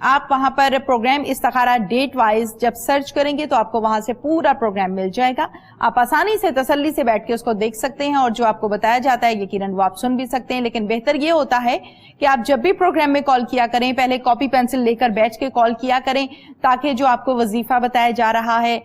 آپ وہاں پر پروگرام استخارہ ڈیٹ وائز جب سرچ کریں گے تو آپ کو وہاں سے پورا پروگرام مل جائے گا. آپ آسانی سے تسلی سے بیٹھ کے اس کو دیکھ سکتے ہیں اور جو آپ کو بتایا جاتا ہے یقیناً وہ آپ سن بھی سکتے ہیں. لیکن بہتر یہ ہوتا ہے کہ آپ جب بھی پروگرام میں کال کیا کریں پہلے کاپی پینسل لے کر بیٹھ کے کال کیا کریں, تاکہ جو آپ کو وظیفہ بتایا جا رہا ہے,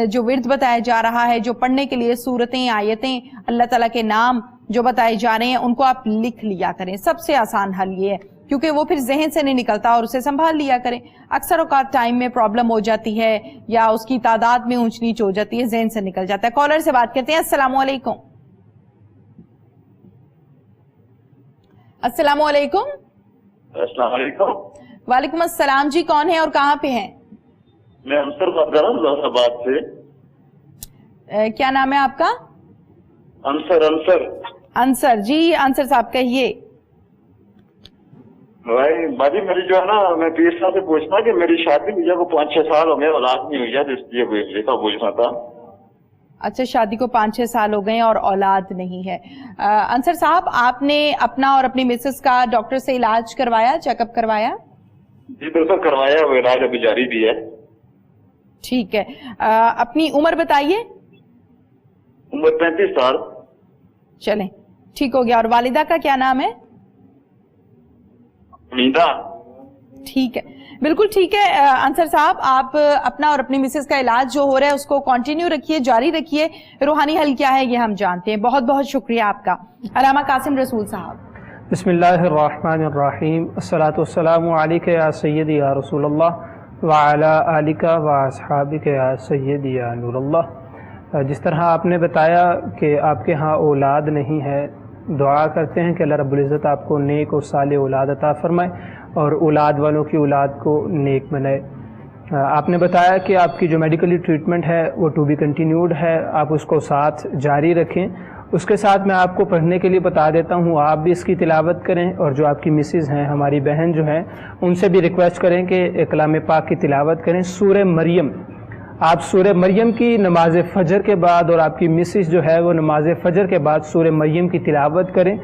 جو ورد بتایا جا رہا ہے, جو پڑھنے کے لیے صورتیں, آیتیں, اللہ تعالیٰ کے نام جو بتائے جا رہے ہیں ان کو آپ لکھ لیا کریں. سب سے آسان حل یہ ہے, کیونکہ وہ پھر ذہن سے نہیں نکلتا, اور اسے سنبھال لیا کریں. اکثر اوقات ٹائم میں پرابلم ہو جاتی ہے یا اس کی تعداد میں اونچ نیچ ہو جاتی ہے, ذہن سے نکل جاتا ہے. کالر سے بات کرتے ہیں. السلام علیکم. السلام علیکم. السلام علیکم. وعلیکم السلام جی, کون ہے اور کہاں پہ ہیں؟ میں انصر بات کر رہا ہوں لوہر آباد سے. کیا نام ہے آپ کا؟ انصر جی. انصر صاحب کہیے. بھائی باجی میری جو ہے نا, میں پیر صاحب سے پوچھنا کہ میری شادی ہوئی ہے کو 5-6 سال ہو گئے, اولاد نہیں ہوئی ہے, اس لیے پوچھنا تھا. اچھا, شادی کو 5-6 سال ہو گئے اور اولاد نہیں ہے. انصر صاحب, آپ نے اپنا اور اپنی مسز کا ڈاکٹر سے علاج کروایا, چیک اپ کروایا؟ جی بالکل کروایا, وہ علاج ابھی جاری بھی ہے. ٹھیک ہے. اپنی عمر بتائیے. عمر 35 سال. چلیں ٹھیک ہو گیا. اور والدہ کا کیا نام ہے؟ نیدا. ٹھیک ہے, بالکل ٹھیک ہے. انصر صاحب, آپ اپنا اور اپنی مسز کا علاج جو ہو رہا ہے اس کو کنٹینیو رکھیے, جاری رکھیے. روحانی حل کیا ہے یہ ہم جانتے ہیں. بہت بہت شکریہ آپ کا. علامہ قاسم رسول صاحب. بسم اللہ الرحمن الرحیم. الصلاۃ والسلام علیک یا سیدی یا رسول اللہ وعلی آلک و اصحابک یا سیدی یا نور اللہ. جس طرح آپ نے بتایا کہ آپ کے ہاں اولاد نہیں ہے, دعا کرتے ہیں کہ اللہ رب العزت آپ کو نیک اور صالح اولاد عطا فرمائے اور اولاد والوں کی اولاد کو نیک بنائے. آپ نے بتایا کہ آپ کی جو میڈیکلی ٹریٹمنٹ ہے وہ ٹو بی کنٹینیوڈ ہے, آپ اس کو ساتھ جاری رکھیں. اس کے ساتھ میں آپ کو پڑھنے کے لیے بتا دیتا ہوں, آپ بھی اس کی تلاوت کریں, اور جو آپ کی مسز ہیں, ہماری بہن جو ہیں, ان سے بھی ریکویسٹ کریں کہ کلام پاک کی تلاوت کریں. سورہ مریم, آپ سورہ مریم کی نماز فجر کے بعد, اور آپ کی مسز جو ہے وہ نماز فجر کے بعد سورہ مریم کی تلاوت کریں.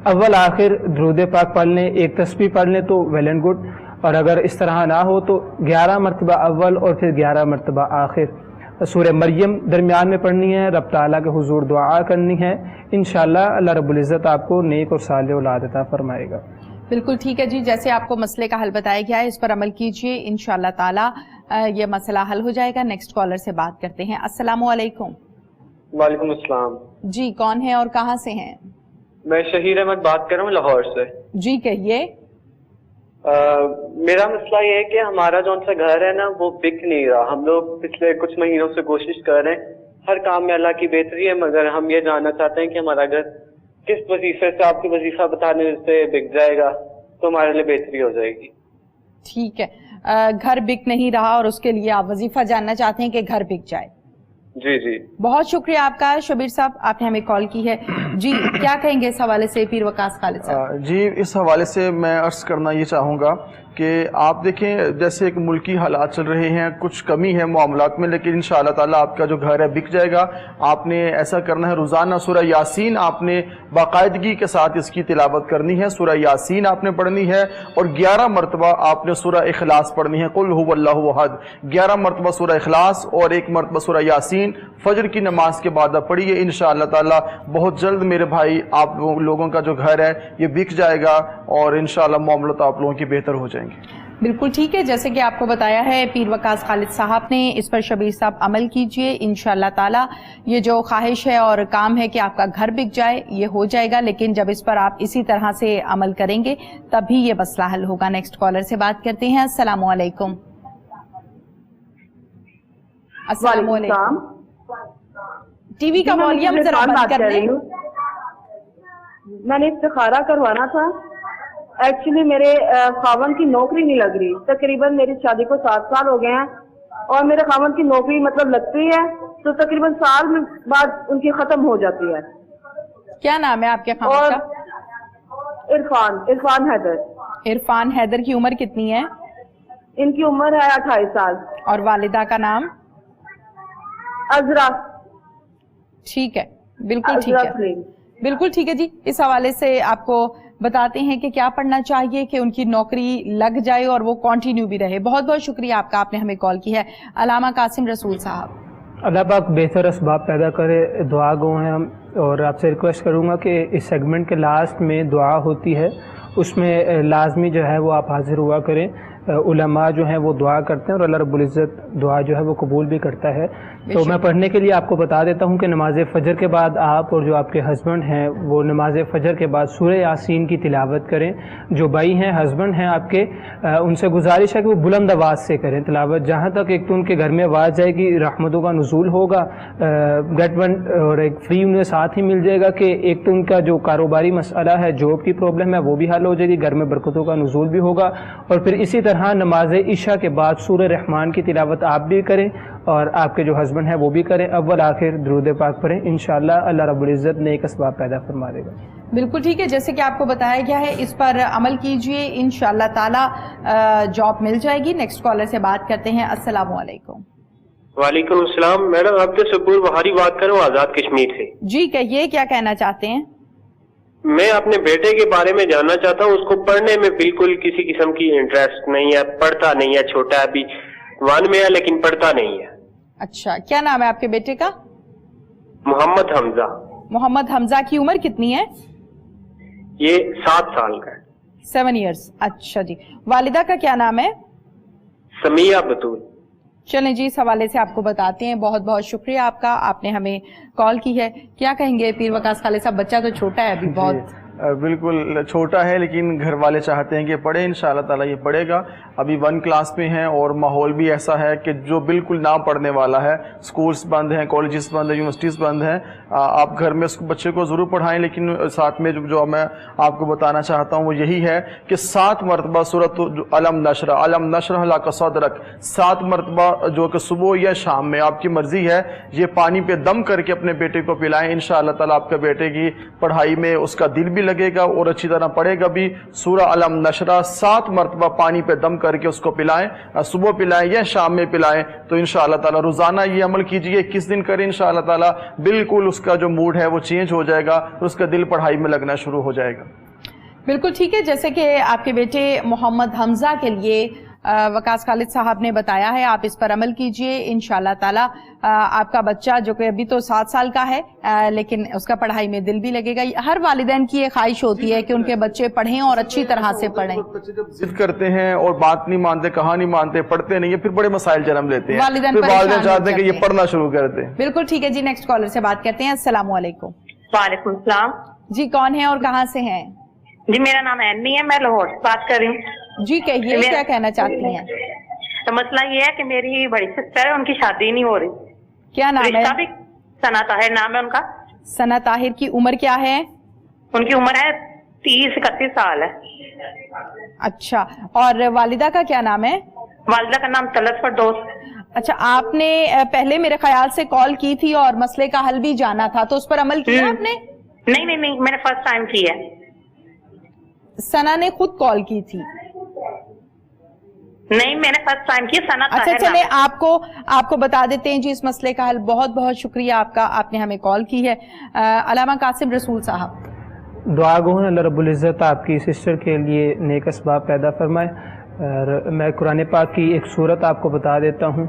اول آخر درود پاک پڑھ لیں, ایک تسبیح پڑھ لیں تو ویل اینڈ گڈ. اور اگر اس طرح نہ ہو تو 11 مرتبہ اول اور پھر 11 مرتبہ آخر سورہ مریم درمیان میں پڑھنی ہے. رب تعالیٰ کے حضور دعا کرنی ہے. انشاءاللہ اللہ رب العزت آپ کو نیک اور صالح اولاد عطا فرمائے گا. بالکل ٹھیک ہے جی, جیسے آپ کو مسئلے کا حل بتایا گیا ہے اس پر عمل کیجئے, انشاءاللہ تعالیٰ یہ مسئلہ حل ہو جائے گا. نیکسٹ کالر سے بات کرتے ہیں. السلام علیکم. وعلیکم السلام. جی, کون ہے اور کہاں سے ہیں؟ میں شہیر احمد بات کر رہا ہوں لاہور سے. جی کہیے. میرا مسئلہ یہ ہے کہ ہمارا جو سا گھر ہے نا وہ بک نہیں رہا. ہم لوگ پچھلے کچھ مہینوں سے کوشش کر رہے ہیں, ہر کام میں اللہ کی بہتری ہے, مگر ہم یہ جاننا چاہتے ہیں کہ ہمارا گھر کس وظیفے سے, آپ کی وظیفہ بتانے سے بک جائے گا تو ہمارے لیے بہتری ہو جائے گی. ٹھیک ہے, گھر بک نہیں رہا اور اس کے لیے آپ وظیفہ جاننا چاہتے ہیں کہ گھر بک جائے. جی جی بہت شکریہ آپ کا شبیر صاحب, آپ نے ہمیں کال کی ہے. جی کیا کہیں گے اس حوالے سے پیر وقاص خالد صاحب؟ جی اس حوالے سے میں عرض کرنا یہ چاہوں گا کہ آپ دیکھیں جیسے ایک ملکی حالات چل رہے ہیں, کچھ کمی ہے معاملات میں, لیکن انشاءاللہ تعالیٰ آپ کا جو گھر ہے بک جائے گا. آپ نے ایسا کرنا ہے, روزانہ سورہ یاسین آپ نے باقاعدگی کے ساتھ اس کی تلاوت کرنی ہے. سورہ یاسین آپ نے پڑھنی ہے اور 11 مرتبہ آپ نے سورہ اخلاص پڑھنی ہے. قل هو اللہ احد, 11 مرتبہ سورہ اخلاص اور 1 مرتبہ سورہ یاسین فجر کی نماز کے بعد پڑھیے. انشاءاللہ تعالیٰ بہت جلد میرے بھائی آپ لوگوں کا جو گھر ہے یہ بک جائے گا اور انشاءاللہ معاملات آپ لوگوں کی بہتر ہو جائیں گے. بالکل ٹھیک ہے, جیسے کہ آپ کو بتایا ہے پیر وقاص خالد صاحب نے, اس پر شبیر صاحب عمل کیجئے. انشاءاللہ تعالی یہ جو خواہش ہے اور کام ہے کہ آپ کا گھر بک جائے یہ ہو جائے گا, لیکن جب اس پر آپ اسی طرح سے عمل کریں گے تبھی یہ مسئلہ حل ہوگا. نیکسٹ کالر سے بات کرتے ہیں. السلام علیکم. السلام علیکم. ٹی وی کا والیوم ذرا بند کر لیں. میں نے استخارہ کروانا تھا. ایکچولی میرے خاوند کی نوکری نہیں لگ رہی, تقریباً میری شادی کو 7 سال ہو گئے ہیں اور میرے خاوند کی نوکری مطلب لگتی ہے تو تقریباً سال بعد ان کی ختم ہو جاتی ہے. کیا نام ہے آپ کے خاوند کا؟ عرفان حیدر. عرفان حیدر کی عمر کتنی ہے؟ ان کی عمر ہے 28 سال. اور والدہ کا نام؟ عذرا. ٹھیک ہے, بالکل ٹھیک ہے, بالکل ٹھیک ہے جی. اس حوالے سے آپ کو بتاتے ہیں کہ کیا پڑھنا چاہیے کہ ان کی نوکری لگ جائے اور وہ کنٹینیو بھی رہے. بہت بہت شکریہ آپ کا، آپ نے ہمیں کال کی ہے. علامہ قاسم رسول صاحب. اللہ پاک بہتر اسباب پیدا کرے، دعا گو ہیں ہم. اور آپ سے ریکویسٹ کروں گا کہ اس سیگمنٹ کے لاسٹ میں دعا ہوتی ہے، اس میں لازمی جو ہے وہ آپ حاضر ہوا کریں. علماء جو ہیں وہ دعا کرتے ہیں اور اللہ رب العزت دعا جو ہے وہ قبول بھی کرتا ہے. تو میں پڑھنے کے لیے آپ کو بتا دیتا ہوں کہ نماز فجر کے بعد آپ اور جو آپ کے ہسبینڈ ہیں وہ نماز فجر کے بعد سورہ یاسین کی تلاوت کریں. جو بھائی ہیں، ہسبینڈ ہیں آپ کے، ان سے گزارش ہے کہ وہ بلند آواز سے کریں تلاوت. جہاں تک ایک تو ان کے گھر میں آواز جائے گی، رحمتوں کا نزول ہوگا، گیٹ ون، اور ایک فری انہیں ساتھ ہی مل جائے گا کہ ایک تو ان کا جو کاروباری مسئلہ ہے، جاب کی پرابلم ہے، وہ بھی حل ہو جائے گی، گھر میں برکتوں کا نزول بھی ہوگا. اور پھر اسی طرح نماز عشاء کے بعد سورہ رحمان کی تلاوت آپ بھی کریں اور آپ کے جو ہسبینڈ ہیں وہ بھی کریں. اول آخر درود پاک پڑھیں، انشاءاللہ اللہ رب العزت نیک اسباب پیدا فرما دے گا. بالکل ٹھیک ہے، جیسے کہ آپ کو بتایا گیا ہے اس پر عمل کیجئے، انشاءاللہ تعالی جاب مل جائے گی. نیکسٹ کالر سے بات کرتے ہیں. السلام علیکم. وعلیکم السلام. میڈم آپ سے سبور بہاری بات کروں آزاد کشمیر سے. جی کہیے، کیا کہنا چاہتے ہیں؟ میں اپنے بیٹے کے بارے میں جاننا چاہتا ہوں. اس کو پڑھنے میں بالکل کسی قسم کی انٹرسٹ نہیں ہے، پڑھتا نہیں ہے، چھوٹا ہے، ابھی 1 میں ہے لیکن پڑھتا نہیں ہے. اچھا، کیا نام ہے آپ کے بیٹے کا؟ محمد حمزہ. محمد حمزہ کی عمر کتنی ہے؟ یہ 7 سال کا ہے. 7 ایئرس. اچھا جی. والدہ کا کیا نام ہے؟ سمیہ بطول. چلیں جی، اس حوالے سے آپ کو بتاتے ہیں. بہت بہت شکریہ آپ کا، آپ نے ہمیں کال کی ہے. کیا کہیں گے پیر وقاص خالد صاحب؟ بچہ تو چھوٹا ہے ابھی بہت. بالکل چھوٹا ہے لیکن گھر والے چاہتے ہیں کہ پڑھے، انشاءاللہ تعالیٰ یہ پڑھے گا. ابھی 1 کلاس میں ہیں اور ماحول بھی ایسا ہے کہ جو بالکل نہ پڑھنے والا ہے. سکولز بند ہیں، کالجز بند ہیں، یونیورسٹیز بند ہیں. آپ گھر میں اس بچے کو ضرور پڑھائیں، لیکن ساتھ میں جو میں آپ کو بتانا چاہتا ہوں وہ یہی ہے کہ 7 مرتبہ سورۃ علم نشرح لک صدرک، 7 مرتبہ جو کہ صبح یا شام میں آپ کی مرضی ہے، یہ پانی پہ دم کر کے اپنے بیٹے کو پلائیں. انشاءاللہ تعالیٰ آپ کے بیٹے کی پڑھائی میں اس کا دل بھی لگے گا اور اچھی طرح پڑھے گا بھی. سورہ علم نشرہ 7 مرتبہ پانی پہ دم کر کے اس کو پلائیں، صبح پلائیں یا شام میں پلائیں. تو انشاءاللہ تعالیٰ روزانہ یہ عمل کیجئے. 21 دن کریں، انشاءاللہ تعالیٰ بالکل اس کا جو موڈ ہے وہ چینج ہو جائے گا اور اس کا دل پڑھائی میں لگنا شروع ہو جائے گا. بالکل ٹھیک ہے، جیسے کہ آپ کے بیٹے محمد حمزہ کے لیے وقاص خالد صاحب نے بتایا ہے، آپ اس پر عمل کیجئے. انشاءاللہ تعالی آپ کا بچہ جو کہ ابھی تو 7 سال کا ہے لیکن اس کا پڑھائی میں دل بھی لگے گا. ہر والدین کی یہ خواہش ہوتی ہے کہ ان کے بچے پڑھیں اور اچھی طرح سے پڑھیں. بچے جب ضد کرتے ہیں اور بات نہیں مانتے، کہاں نہیں مانتے، پڑھتے نہیں ہیں، پھر بڑے مسائل جنم لیتے ہیں. والدین چاہتے ہیں کہ یہ پڑھنا شروع کر دیں. بالکل ٹھیک ہے جی، نیکسٹ کالر سے بات کرتے ہیں. السلام علیکم. وعلیکم السلام. جی کون ہے اور کہاں سے ہیں؟ جی میرا نام اینی ہے، میں لاہور سے بات کر رہی ہوں. جی کہیے، کیا کہنا چاہتی ہیں؟ تو مسئلہ یہ ہے کہ میری بڑی سسٹر ہے، ان کی شادی نہیں ہو رہی. کیا نام ہے؟ ثنا طاہر نام ہے ان کا. ثنا طاہر کی عمر کیا ہے؟ ان کی عمر ہے 30-31 سال ہے. اچھا، اور والدہ کا کیا نام ہے؟ والدہ کا نام طلعت فردوس. اچھا، آپ نے پہلے میرے خیال سے کال کی تھی اور مسئلے کا حل بھی جانا تھا، تو اس پر عمل کیا آپ نے؟ نہیں، میں نے فرسٹ ٹائم کی ہے. ثنا نے خود کال کی تھی؟ نہیں، میں نے فرسٹ ٹائم کی. ثنا طاہر. اچھا چلے، آپ کو بتا دیتے ہیں جی اس مسئلے کا حل. بہت بہت شکریہ آپ کا، آپ نے ہمیں کال کی ہے. علامہ قاسم رسول صاحب. دعا گو ہیں اللہ رب العزت آپ کی سسٹر کے لیے نیک اسباب پیدا فرمائے. اور میں قرآن پاک کی ایک صورت آپ کو بتا دیتا ہوں.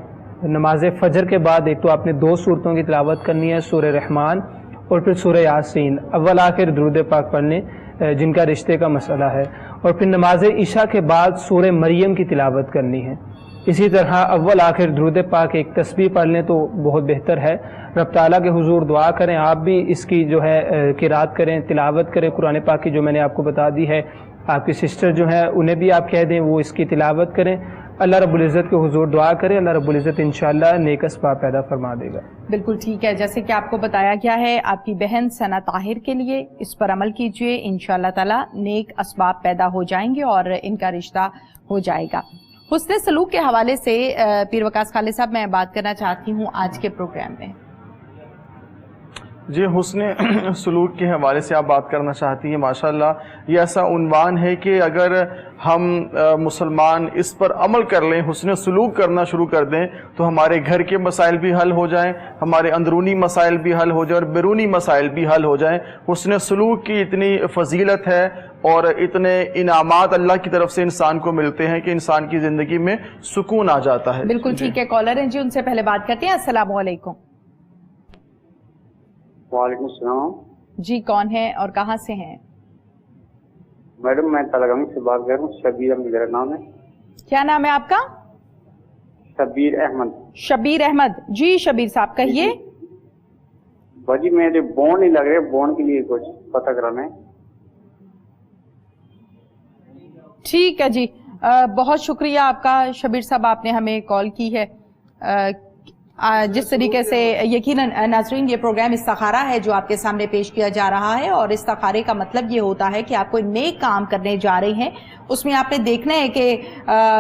نماز فجر کے بعد ایک تو آپ نے 2 صورتوں کی تلاوت کرنی ہے، سورہ رحمان اور پھر سورہ یاسین. اول آخر درود پاک پڑھنے جن کا رشتے کا مسئلہ ہے. اور پھر نماز عشاء کے بعد سورہ مریم کی تلاوت کرنی ہے. اسی طرح اول آخر درود پاک ایک تسبیح پڑھ لیں تو بہت بہتر ہے. رب تعالیٰ کے حضور دعا کریں، آپ بھی اس کی جو ہے قرات کریں، تلاوت کریں قرآن پاک کی جو میں نے آپ کو بتا دی ہے. آپ کی سسٹر جو ہیں انہیں بھی آپ کہہ دیں وہ اس کی تلاوت کریں. اللہ رب العزت کے حضور دعا کریں، اللہ رب العزت انشاءاللہ نیک اسباب پیدا فرما دے گا. بالکل ٹھیک ہے، جیسے کہ آپ کو بتایا گیا ہے آپ کی بہن ثنا طاہر کے لیے، اس پر عمل کیجئے. انشاءاللہ تعالی نیک اسباب پیدا ہو جائیں گے اور ان کا رشتہ ہو جائے گا. حسن سلوک کے حوالے سے پیر وقاص خالد صاحب میں بات کرنا چاہتی ہوں آج کے پروگرام میں. جی، حسن سلوک کے حوالے سے آپ بات کرنا چاہتی ہیں. ماشاءاللہ یہ ایسا عنوان ہے کہ اگر ہم مسلمان اس پر عمل کر لیں، حسن سلوک کرنا شروع کر دیں، تو ہمارے گھر کے مسائل بھی حل ہو جائیں، ہمارے اندرونی مسائل بھی حل ہو جائیں اور بیرونی مسائل بھی حل ہو جائیں. حسن سلوک کی اتنی فضیلت ہے، اور اتنے انعامات اللہ کی طرف سے انسان کو ملتے ہیں کہ انسان کی زندگی میں سکون آ جاتا ہے. بالکل ٹھیک ہے. کالر ہیں جی, ان سے پہلے بات کرتے ہیں. السلام علیکم. وعلیکم السلام جی, کون ہے اور کہاں سے ہیں؟ میڈم میں تلگنگ سے بات کر رہا ہوں. شبیر احمد میرا نام ہے. کیا نام ہے آپ کا؟ شبیر احمد. شبیر احمد جی. شبیر صاحب کہیے. باجی میرے بون نہیں لگ رہے, بون کے لیے کچھ پتہ کرانا ہے. ٹھیک ہے جی, بہت شکریہ آپ کا شبیر صاحب, آپ نے ہمیں کال کی ہے. جس طریقے سے یقیناً ناظرین یہ پروگرام استخارہ ہے جو آپ کے سامنے پیش کیا جا رہا ہے, اور استخارے کا مطلب یہ ہوتا ہے کہ آپ کوئی نیک کام کرنے جا رہے ہیں, اس میں آپ نے دیکھنا ہے کہ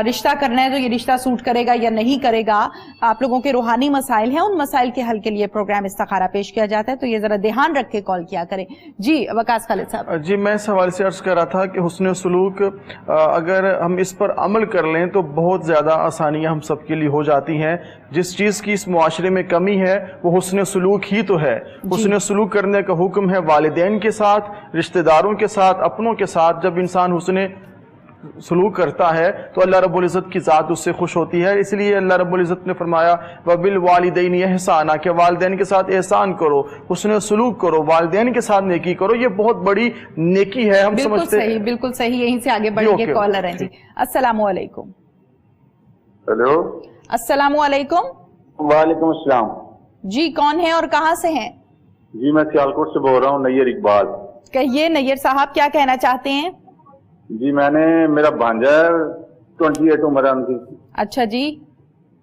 رشتہ کرنا ہے تو یہ رشتہ سوٹ کرے گا یا نہیں کرے گا. آپ لوگوں کے روحانی مسائل ہیں, ان مسائل کے حل کے لیے پروگرام استخارہ پیش کیا جاتا ہے, تو یہ ذرا دھیان رکھ کے کال کیا کریں. جی وقاص خالد صاحب. جی, میں اس حوالے سے عرض کر رہا تھا کہ حسن سلوک اگر ہم اس پر عمل کر لیں تو بہت زیادہ آسانیاں ہم سب کے لیے ہو جاتی ہیں. جس چیز کی اس معاشرے میں کمی ہے وہ حسن سلوک ہی تو ہے. حسن سلوک کرنے کا حکم ہے والدین کے ساتھ, رشتہ داروں کے ساتھ, اپنوں کے ساتھ. جب انسان حسن سلوک کرتا ہے تو اللہ رب العزت کی ذات اس سے خوش ہوتی ہے. اس لیے اللہ رب العزت نے فرمایا وَبِالْوَالِدَيْنِ احسانا, کہ والدین کے ساتھ احسان کرو, حسن سلوک کرو, والدین کے ساتھ نیکی کرو. یہ بہت بڑی نیکی ہے. ہم سمجھتے ہیں. بالکل صحیح. یہیں سے آگے بڑھیں گے. کالر ہیں جی. السلام علیکم. ہیلو. السلام علیکم. وعلیکم السلام. جی, کون ہیں اور کہاں سے ہیں؟ جی میں سیالکوٹ سے بول رہا ہوں, نیر اقبال. کہیے نیر صاحب, کیا کہنا چاہتے ہیں؟ جی میں نے, میرا بھانجا ہے 28 عمر ہے ان کی. اچھا جی.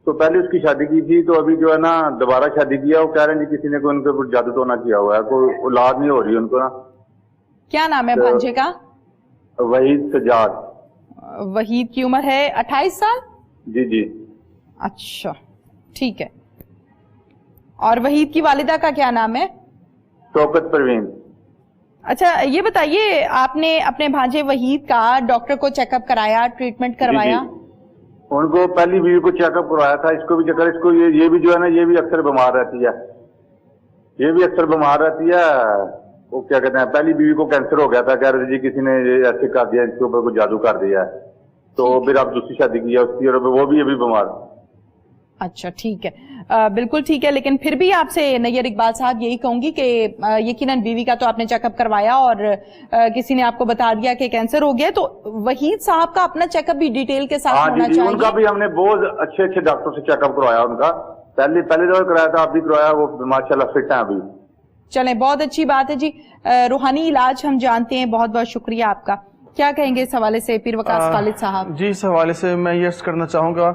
تو پہلے اس کی شادی کی تھی, تو ابھی جو ہے نا دوبارہ شادی کیا. وہ کہہ رہے ہیں جی کسی نے کوئی ان کے اوپر جادو ٹونا کیا ہوا ہے, کوئی اولاد نہیں ہو رہی ان کو نا. کیا نام ہے بھانجے کا؟ وحید سجاد. وحید کی عمر ہے 28 سال. جی جی. اچھا ٹھیک ہے. اور وحید کی والدہ کا کیا نام ہے؟ شوکت پروین. اچھا یہ بتائیے, آپ نے اپنے بھانجے وحید کا ڈاکٹر کو چیک اپ کرایا, ٹریٹمنٹ کروایا؟ ان کو پہلی بیوی کو چیک اپ کروایا تھا. اس کو بھی چکر, اس کو یہ بھی جو ہے نا یہ بھی اکثر بیمار رہتی ہے. یہ بھی اکثر بیمار رہتی ہے. وہ کیا کہتے ہیں, پہلی بیوی کو کینسر ہو گیا تھا, کہہ رہے تھے جی کسی نے ایسے کر دیا, اس کے اوپر کوئی جادو کر دیا ہے. تو پھر آپ دوسری شادی کی ہے اس کی, اور وہ بھی ابھی بیمار. اچھا ٹھیک ہے, بالکل ٹھیک ہے. لیکن پھر بھی آپ سے نیر اقبال صاحب یہی کہوں گی کہ یقیناً بیوی کا تو آپ نے چیک اپ کروایا اور کسی نے آپ کو بتا دیا کہ کینسر ہو گیا, تو وحید صاحب کا اپنا چیک اپ بھی ڈیٹیل کے ساتھ ہونا چاہیے. ان کا بھی ہم نے بہت اچھے ڈاکٹر سے چیک اپ کروایا. ان کا پہلے دور کرایا تھا, آپ بھی کروایا, وہ ماشاءاللہ فٹ ہیں ابھی. چلیں, بہت اچھی بات ہے جی. روحانی علاج ہم جانتے ہیں. بہت بہت شکریہ آپ کا. کیا کہیں گے اس حوالے سے پیر وقاص خالد صاحب؟ جی, اس حوالے سے میں یہ عرض کرنا چاہوں گا,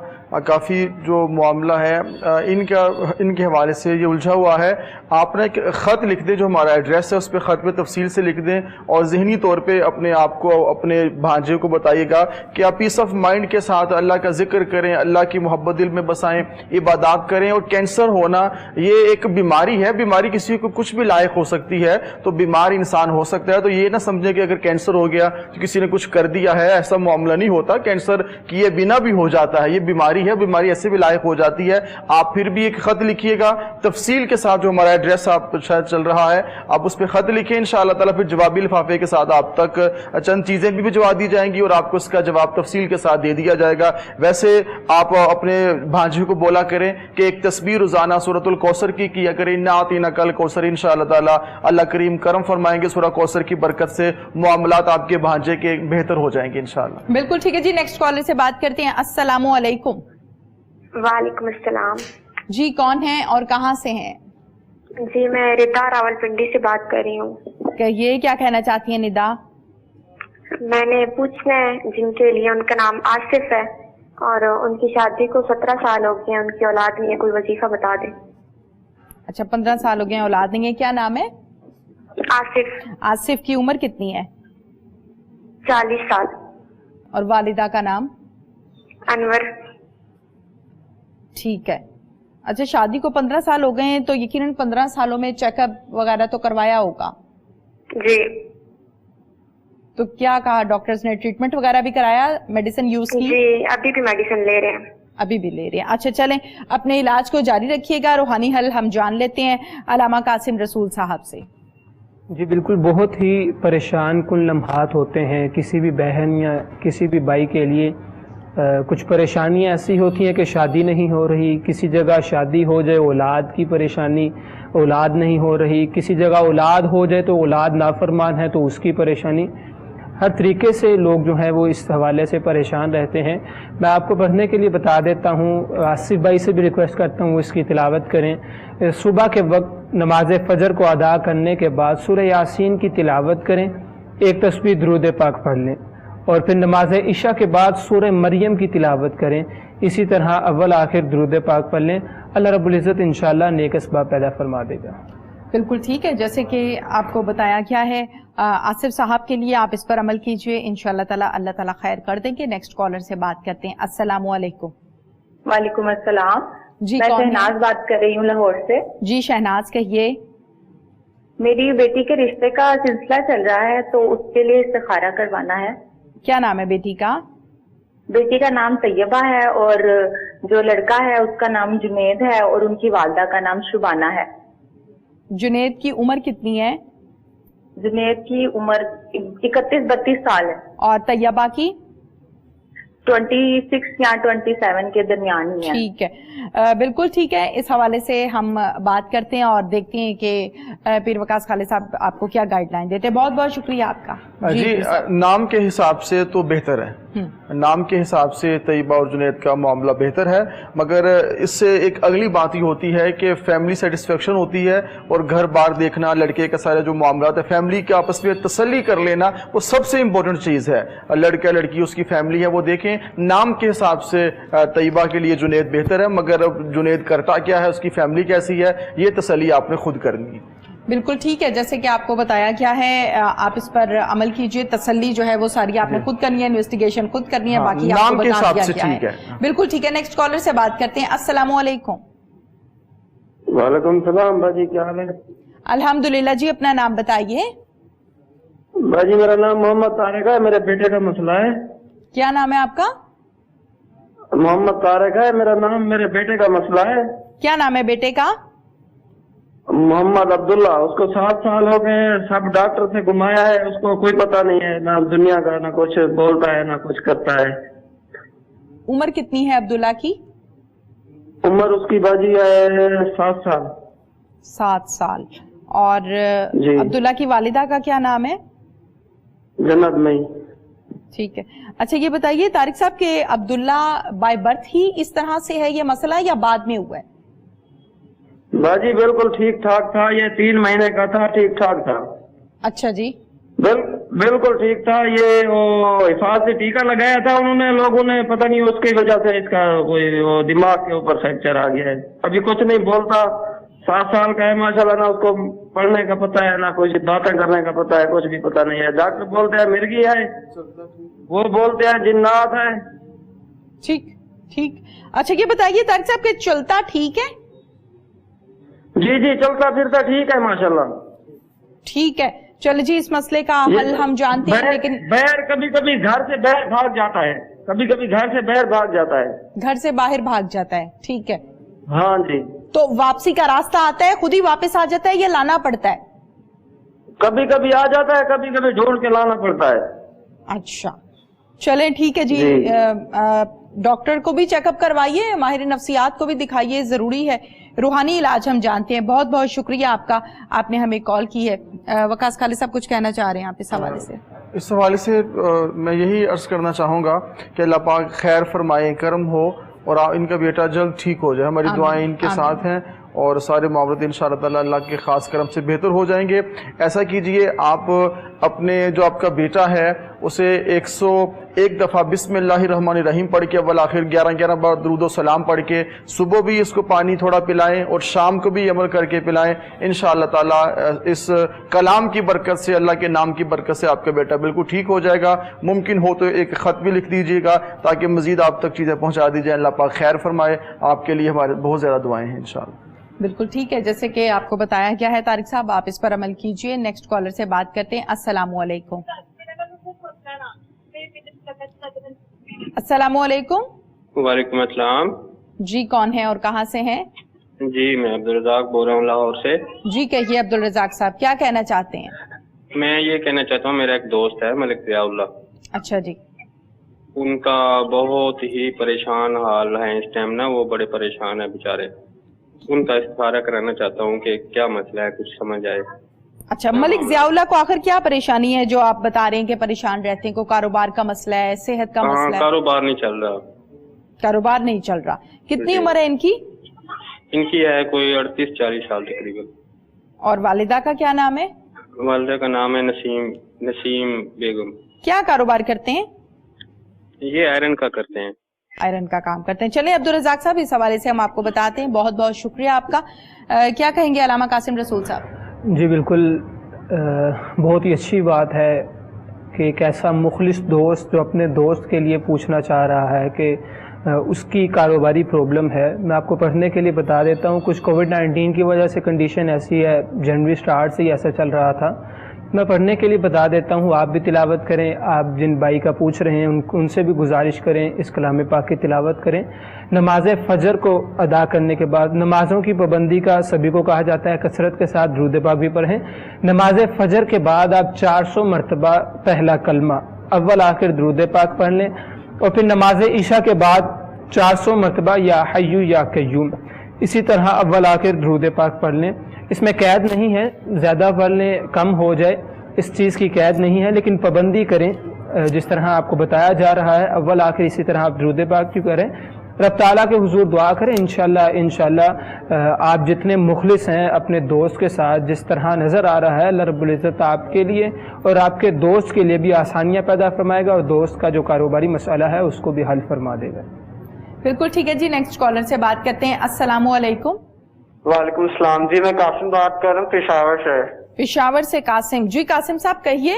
کافی جو معاملہ ہے ان کے حوالے سے یہ الجھا ہوا ہے. آپ نے ایک خط لکھ دیں, جو ہمارا ایڈریس ہے اس پہ خط پہ تفصیل سے لکھ دیں, اور ذہنی طور پہ اپنے آپ کو, اپنے بھانجے کو بتائیے گا کہ آپ پیس آف مائنڈ کے ساتھ اللہ کا ذکر کریں, اللہ کی محبت دل میں بسائیں, عبادات کریں. اور کینسر ہونا یہ ایک بیماری ہے. بیماری کسی کو کچھ بھی لائق ہو سکتی ہے, تو بیمار انسان ہو سکتا ہے. تو یہ نہ سمجھیں کہ اگر کینسر ہو گیا تو کسی نے کچھ کر دیا ہے, ایسا معاملہ نہیں ہوتا. کینسر کیے بنا بھی ہو جاتا ہے. یہ بیماری ہے, بیماری ایسے بھی لائق ہو جاتی ہے. آپ پھر بھی ایک خط لکھیے گا تفصیل کے ساتھ, جو ہمارا ایڈریس آپ شاید چل رہا ہے, آپ اس پہ خط لکھیں. انشاءاللہ تعالیٰ پھر جوابی لفافے کے ساتھ آپ تک چند چیزیں بھی بھجوا دی جائیں گی, اور آپ کو اس کا جواب تفصیل کے ساتھ دے دیا جائے گا. ویسے آپ اپنے بھانجے کو بولا کریں کہ ایک تسبیح روزانہ سورۃ الکوثر کی کیا کریں. اِنَّا أَعْطَيْنَاكَ الْكَوْثَرَ. انشاءاللہ تعالیٰ اللہ کریم کرم فرمائیں گے, سورہ کوثر کی برکت سے معاملات آپ کے بھانجے کے بہتر ہو جائیں گے انشاءاللہ. بالکل ٹھیک ہے جی. نیکسٹ کالر سے بات کرتے ہیں. السلام علیکم. وعلیکم السلام. جی, کون ہیں اور کہاں سے ہیں؟ جی میں ردا راولپنڈی سے بات کر رہی ہوں. کہیے, کیا کہنا چاہتی ہیں ندا؟ میں نے پوچھنا ہے جن کے لیے, ان کا نام آصف ہے اور ان کی شادی کو 17 سال ہو گئے ہیں, ان کی اولاد نہیں ہے, کوئی وظیفہ بتا دیں. اچھا, 15 سال ہو گئے ہیں, اولاد نہیں ہے. کیا نام ہے؟ آصف. آصف کی عمر کتنی ہے؟ 40 سال. اور والدہ کا نام؟ انور. ٹھیک ہے. اچھا, شادی کو 15 سال ہو گئے ہیں, تو یقیناً 15 سالوں میں چیک اپ وغیرہ تو کروایا ہوگا. جی. تو کیا کہا ڈاکٹرز نے؟ ٹریٹمنٹ وغیرہ بھی کرایا, میڈیسن یوز کی؟ جی, ابھی بھی میڈیسن لے رہے ہیں. ابھی بھی لے رہے ہیں. اچھا چلیں, اپنے علاج کو جاری رکھیے گا. روحانی حل ہم جان لیتے ہیں علامہ قاسم رسول صاحب سے. جی بالکل، بہت ہی پریشان کن لمحات ہوتے ہیں کسی بھی بہن یا کسی بھی بھائی کے لیے. کچھ پریشانیاں ایسی ہوتی ہیں کہ شادی نہیں ہو رہی، کسی جگہ شادی ہو جائے اولاد کی پریشانی، اولاد نہیں ہو رہی، کسی جگہ اولاد ہو جائے تو اولاد نافرمان ہے تو اس کی پریشانی. ہر طریقے سے لوگ جو ہیں وہ اس حوالے سے پریشان رہتے ہیں. میں آپ کو پڑھنے کے لیے بتا دیتا ہوں، آصف بھائی سے بھی ریکویسٹ کرتا ہوں وہ اس کی تلاوت کریں. صبح کے وقت نماز فجر کو ادا کرنے کے بعد سورہ یاسین کی تلاوت کریں، ایک تسبیح درود پاک پڑھ لیں، اور پھر نماز عشاء کے بعد سورہ مریم کی تلاوت کریں. اسی طرح اول آخر درود پاک پڑھ لیں. اللہ رب العزت انشاءاللہ نیک اسباب پیدا فرما دے گا. بالکل ٹھیک ہے، جیسے کہ آپ کو بتایا گیا ہے آصف صاحب کے لیے، آپ اس پر عمل کیجئے، انشاءاللہ تعالی اللہ تعالیٰ خیر کر دیں گے. نیکسٹ کالر سے بات کرتے ہیں. السلام علیکم. وعلیکم السلام. جی میں شہناز بات کر رہی ہوں لاہور سے. جی شہناز کہیے. میری بیٹی کے رشتے کا سلسلہ چل رہا ہے تو اس کے لیے استخارہ کروانا ہے. کیا نام ہے بیٹی کا؟ بیٹی کا نام طیبہ ہے اور جو لڑکا ہے اس کا نام جنید ہے اور ان کی والدہ کا نام شبانہ ہے. جنید کی عمر کتنی ہے؟ جنید کی عمر 31-32 سال ہے. اور طیبہ کی؟ 26 یا 27 کے درمیان ہی ہے. ٹھیک ہے، بالکل ٹھیک ہے. اس حوالے سے ہم بات کرتے ہیں اور دیکھتے ہیں کہ پیر وقاص خالد صاحب آپ کو کیا گائیڈ لائن دیتے ہیں. بہت بہت شکریہ آپ کا. جی نام کے حساب سے تو بہتر ہے، نام کے حساب سے طیبہ اور جنید کا معاملہ بہتر ہے، مگر اس سے ایک اگلی بات یہ ہوتی ہے کہ فیملی سیٹسفیکشن ہوتی ہے اور گھر بار دیکھنا، لڑکے کا سارے جو معاملات ہے فیملی کے آپس میں تسلی کر لینا، وہ سب سے امپورٹنٹ چیز ہے. لڑکا لڑکی اس کی فیملی ہے وہ دیکھیں. نام کے حساب سے طیبہ کے لیے جنید بہتر ہے، مگر جنید کرتا کیا ہے، اس کی فیملی کیسی ہے، یہ تسلی آپ نے خود کرنی. بالکل ٹھیک ہے، جیسے کہ آپ کو بتایا کیا ہے، آپ اس پر عمل کیجئے. تسلی جو ہے وہ ساری آپ نے خود کرنی ہے، انویسٹیگیشن خود کرنی ہے، باقی آپ کو بتا دیا گیا ہے. بالکل ٹھیک ہے. نیکسٹ کالر سے بات کرتے ہیں. السلام علیکم. وعلیکم السلام. باجی کیا حال ہے؟ الحمدللہ. جی اپنا نام بتائیے. باجی میرا نام محمد طارق ہے، میرے بیٹے کا مسئلہ ہے. کیا نام ہے آپ کا؟ محمد طارق ہے میرا نام، میرے بیٹے کا مسئلہ ہے. کیا نام ہے بیٹے کا؟ محمد عبداللہ. اس کو 7 سال ہو گئے، سب ڈاکٹر سے گھمایا ہے، اس کو کوئی پتہ نہیں ہے، نہ دنیا کا، نہ کچھ بولتا ہے، نہ کچھ کرتا ہے. عمر کتنی ہے عبداللہ کی؟ عمر اس کی باجی ہے 7 سال. 7 سال. اور عبداللہ کی والدہ کا کیا نام ہے؟ جنت میں. ٹھیک ہے. اچھا یہ بتائیے طارق صاحب کہ عبداللہ بائی برتھ ہی اس طرح سے ہے یہ مسئلہ یا بعد میں ہوا ہے؟ باجی بالکل ٹھیک ٹھاک تھا، یہ 3 مہینے کا تھا، ٹھیک ٹھاک تھا. اچھا جی. بالکل ٹھیک تھا. یہ حفاظتی ٹیکہ لگایا تھا انہوں نے، لوگوں نے، پتہ نہیں اس کی وجہ سے اس کا کوئی دماغ کے اوپر فریکچر آ گیا ہے. ابھی کچھ نہیں بولتا. 7 سال کا ہے ماشاءاللہ، نہ اس کو پڑھنے کا پتہ ہے، نہ کچھ باتیں کرنے کا پتہ ہے، کچھ بھی پتہ نہیں ہے. ڈاکٹر بولتے ہیں مرغی ہے، وہ بولتے ہیں جنات ہے. ٹھیک ٹھیک. اچھا یہ بتائیے طارق صاحب کہ چلتا ٹھیک ہے؟ جی جی چلتا پھرتا ٹھیک ہے ماشاءاللہ. ٹھیک ہے. چل جی اس مسئلے کا حل ہم جانتے ہیں، لیکن کبھی کبھی گھر سے باہر بھاگ جاتا ہے، کبھی کبھی گھر سے باہر بھاگ جاتا ہے. گھر سے باہر بھاگ جاتا ہے. ٹھیک ہے. ہاں جی. تو واپسی کا راستہ آتا ہے، خود ہی واپس آ جاتا ہے یا لانا پڑتا ہے؟ کبھی کبھی آ جاتا ہے، کبھی کبھی ڈھونڈ کے لانا پڑتا ہے. اچھا چلیں ٹھیک ہے جی. ڈاکٹر کو بھی چیک اپ کروائیے، ماہر نفسیات کو بھی دکھائیے، ضروری ہے. روحانی علاج ہم جانتے ہیں. بہت بہت شکریہ آپ کا، آپ نے ہمیں کال کی ہے. وقاص خالد صاحب کچھ کہنا چاہ رہے ہیں آپ اس حوالے سے؟ اس حوالے سے میں یہی عرض کرنا چاہوں گا کہ اللہ پاک خیر فرمائے، کرم ہو اور ان کا بیٹا جلد ٹھیک ہو جائے. ہماری دعائیں ان کے ساتھ ہیں اور سارے معاملات انشاءاللہ تعالی اللہ کے خاص کرم سے بہتر ہو جائیں گے. ایسا کیجئے آپ اپنے جو آپ کا بیٹا ہے اسے 101 دفعہ بسم اللہ الرحمن الرحیم پڑھ کے اول آخر 11 بار درود و سلام پڑھ کے صبح بھی اس کو پانی تھوڑا پلائیں اور شام کو بھی عمل کر کے پلائیں. انشاءاللہ تعالی اس کلام کی برکت سے، اللہ کے نام کی برکت سے آپ کا بیٹا بالکل ٹھیک ہو جائے گا. ممکن ہو تو ایک خط بھی لکھ دیجیے گا تاکہ مزید آپ تک چیزیں پہنچا دی جائیں. اللہ پاک خیر فرمائے. آپ کے لیے ہمارے بہت زیادہ دعائیں ہیں انشاءاللہ. بالکل ٹھیک ہے. جیسے کہ آپ کو بتایا گیا ہے طارق صاحب، آپ اس پر عمل کیجئے. نیکسٹ کالر سے بات کرتے ہیں. السلام علیکم. السلام علیکم. وعلیکم السلام. جی کون ہے اور کہاں سے ہیں؟ جی میں عبدالرزاق بول رہا ہوں لاہور سے. جی کہیے عبدالرزاق صاحب کیا کہنا چاہتے ہیں؟ میں یہ کہنا چاہتا ہوں میرا ایک دوست ہے ملک ضیاء اللہ. اچھا جی. ان کا بہت ہی پریشان حال ہے اس ٹائم نا, وہ بڑے پریشان ہیں بیچارے. ان کا استفارہ کرانا چاہتا ہوں کہ کیا مسئلہ ہے, کچھ سمجھ آئے. اچھا ملک ضیاء اللہ کو آخر کیا پریشانی ہے جو آپ بتا رہے ہیں کہ پریشان رہتے ہیں؟ کو کاروبار کا مسئلہ ہے, صحت کا مسئلہ ہے؟ کاروبار نہیں چل رہا. کاروبار نہیں چل رہا. کتنی عمر ہے ان کی؟ ان کی ہے کوئی 38-40 سال تقریباً. اور والدہ کا کیا نام ہے؟ والدہ کا نام ہے نسیم بیگم. کیا کاروبار کرتے ہیں؟ یہ آئرن کا کرتے ہیں. آئرن کا کام کرتے ہیں. چلیں عبدالرزاق صاحب اس حوالے سے ہم آپ کو بتاتے ہیں. بہت بہت شکریہ آپ کا. کیا کہیں گے علامہ قاسم رسول صاحب؟ جی بالکل, بہت ہی اچھی بات ہے کہ ایک ایسا مخلص دوست جو اپنے دوست کے لیے پوچھنا چاہ رہا ہے کہ اس کی کاروباری پرابلم ہے. میں آپ کو پڑھنے کے لیے بتا دیتا ہوں. کچھ کووڈ-19 کی وجہ سے کنڈیشن ایسی ہے, جنوری سٹارٹ سے ہی ایسا چل رہا تھا. میں پڑھنے کے لیے بتا دیتا ہوں, آپ بھی تلاوت کریں. آپ جن بھائی کا پوچھ رہے ہیں ان سے بھی گزارش کریں اس کلام پاک کی تلاوت کریں. نماز فجر کو ادا کرنے کے بعد, نمازوں کی پابندی کا سبھی کو کہا جاتا ہے, کثرت کے ساتھ درود پاک بھی پڑھیں. نماز فجر کے بعد آپ 400 مرتبہ پہلا کلمہ اول آخر درود پاک پڑھ لیں, اور پھر نماز عشاء کے بعد 400 مرتبہ یا حی یا قیوم. اسی طرح اول آخر درود پاک پڑھ لیں. اس میں قید نہیں ہے, زیادہ پڑھ لیں کم ہو جائے, اس چیز کی قید نہیں ہے, لیکن پابندی کریں جس طرح آپ کو بتایا جا رہا ہے. اول آخر اسی طرح آپ درود پاک کیوں کریں, رب تعالیٰ کے حضور دعا کریں. انشاءاللہ آپ جتنے مخلص ہیں اپنے دوست کے ساتھ, جس طرح نظر آ رہا ہے اللہ رب العزت آپ کے لیے اور آپ کے دوست کے لیے بھی آسانیاں پیدا فرمائے گا, اور دوست کا جو کاروباری مسئلہ ہے اس کو بھی حل فرما دے گا. بالکل ٹھیک ہے جی. نیکسٹ کالر سے بات کرتے ہیں. السلام علیکم. وعلیکم السلام جی, میں قاسم بات کر رہا ہوں پشاور سے. پشاور سے قاسم جی. قاسم صاحب کہیے.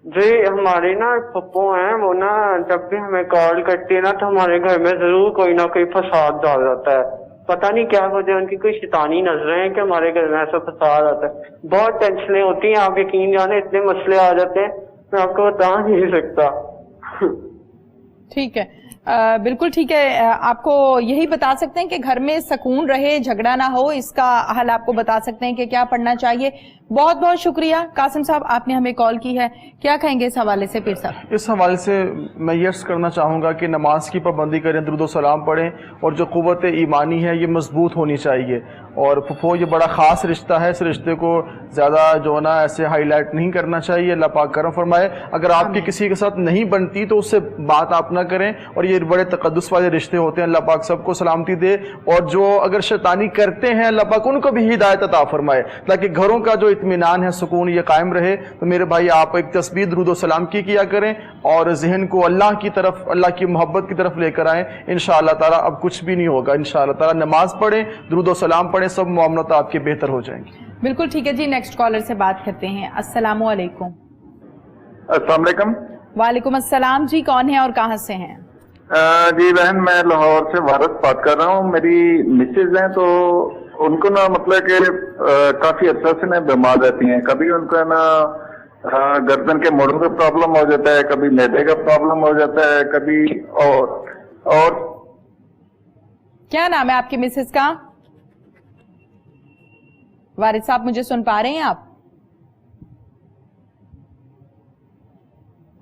جی ہماری نا پپو ہیں, وہ نا جب بھی ہمیں کال کرتی ہے نا تو ہمارے گھر میں ضرور کوئی نہ کوئی فساد ڈال جاتا ہے. پتہ نہیں کیا وجہ, ان کی کوئی شیطانی نظریں ہیں کہ ہمارے گھر میں ایسا فساد آتا ہے. بہت ٹینشنیں ہوتی ہیں, آپ یقین جانے اتنے مسئلے آ جاتے ہیں میں آپ کو بتا نہیں سکتا. ٹھیک ہے, بالکل ٹھیک ہے. آپ کو یہی بتا سکتے ہیں کہ گھر میں سکون رہے, جھگڑا نہ ہو, اس کا حل آپ کو بتا سکتے ہیں کہ کیا پڑھنا چاہیے. بہت بہت شکریہ قاسم صاحب, آپ نے ہمیں کال کی ہے. کیا کہیں گے اس حوالے سے پیر صاحب؟ اس حوالے سے میں یہ عرض کرنا چاہوں گا کہ نماز کی پابندی کریں, درود و سلام پڑھیں, اور جو قوت ایمانی ہے یہ مضبوط ہونی چاہیے. اور پھپھو یہ بڑا خاص رشتہ ہے, اس رشتے کو زیادہ جو نا ایسے ہائی لائٹ نہیں کرنا چاہیے. اللہ پاک کرم فرمائے. اگر آپ کی کسی کے ساتھ نہیں بنتی تو اس سے بات آپ نہ کریں, اور یہ بڑے تقدس والے رشتے ہوتے ہیں. اللہ پاک سب کو سلامتی دے, اور جو اگر شیطانی کرتے ہیں اللہ پاک ان کو بھی ہدایت عطا فرمائے, تاکہ گھروں کا جو اطمینان ہے, سکون یہ قائم رہے. تو میرے بھائی آپ ایک تسبیح درود و سلام کی کیا کریں, اور ذہن کو اللہ کی طرف, اللہ کی محبت کی طرف لے کر آئیں. انشاءاللہ تعالیٰ اب کچھ بھی نہیں ہوگا. انشاءاللہ تعالیٰ نماز پڑھیں, درود و سلام پڑھیں, سب معاملات آپ کے بہتر ہو جائیں گے. بالکل ٹھیک ہے جی. نیکسٹ کالر سے بات کرتے ہیں. السلام علیکم. السلام علیکم. وعلیکم السلام جی. کون ہے اور کہاں سے ہیں؟ جی بہن, میں لاہور سے وارث بات کر رہا ہوں. میری مسز ہیں, تو ان کو نا مطلب کہ کافی عرصہ سے نا بیمار رہتی ہیں. کبھی ان کا نا گردن کے موڑوں کا پرابلم ہو جاتا ہے, کبھی معدے کا پرابلم ہو جاتا ہے, کبھی اور کیا نام ہے آپ کی مسز کا؟ وارث صاحب مجھے سن پا رہے ہیں آپ؟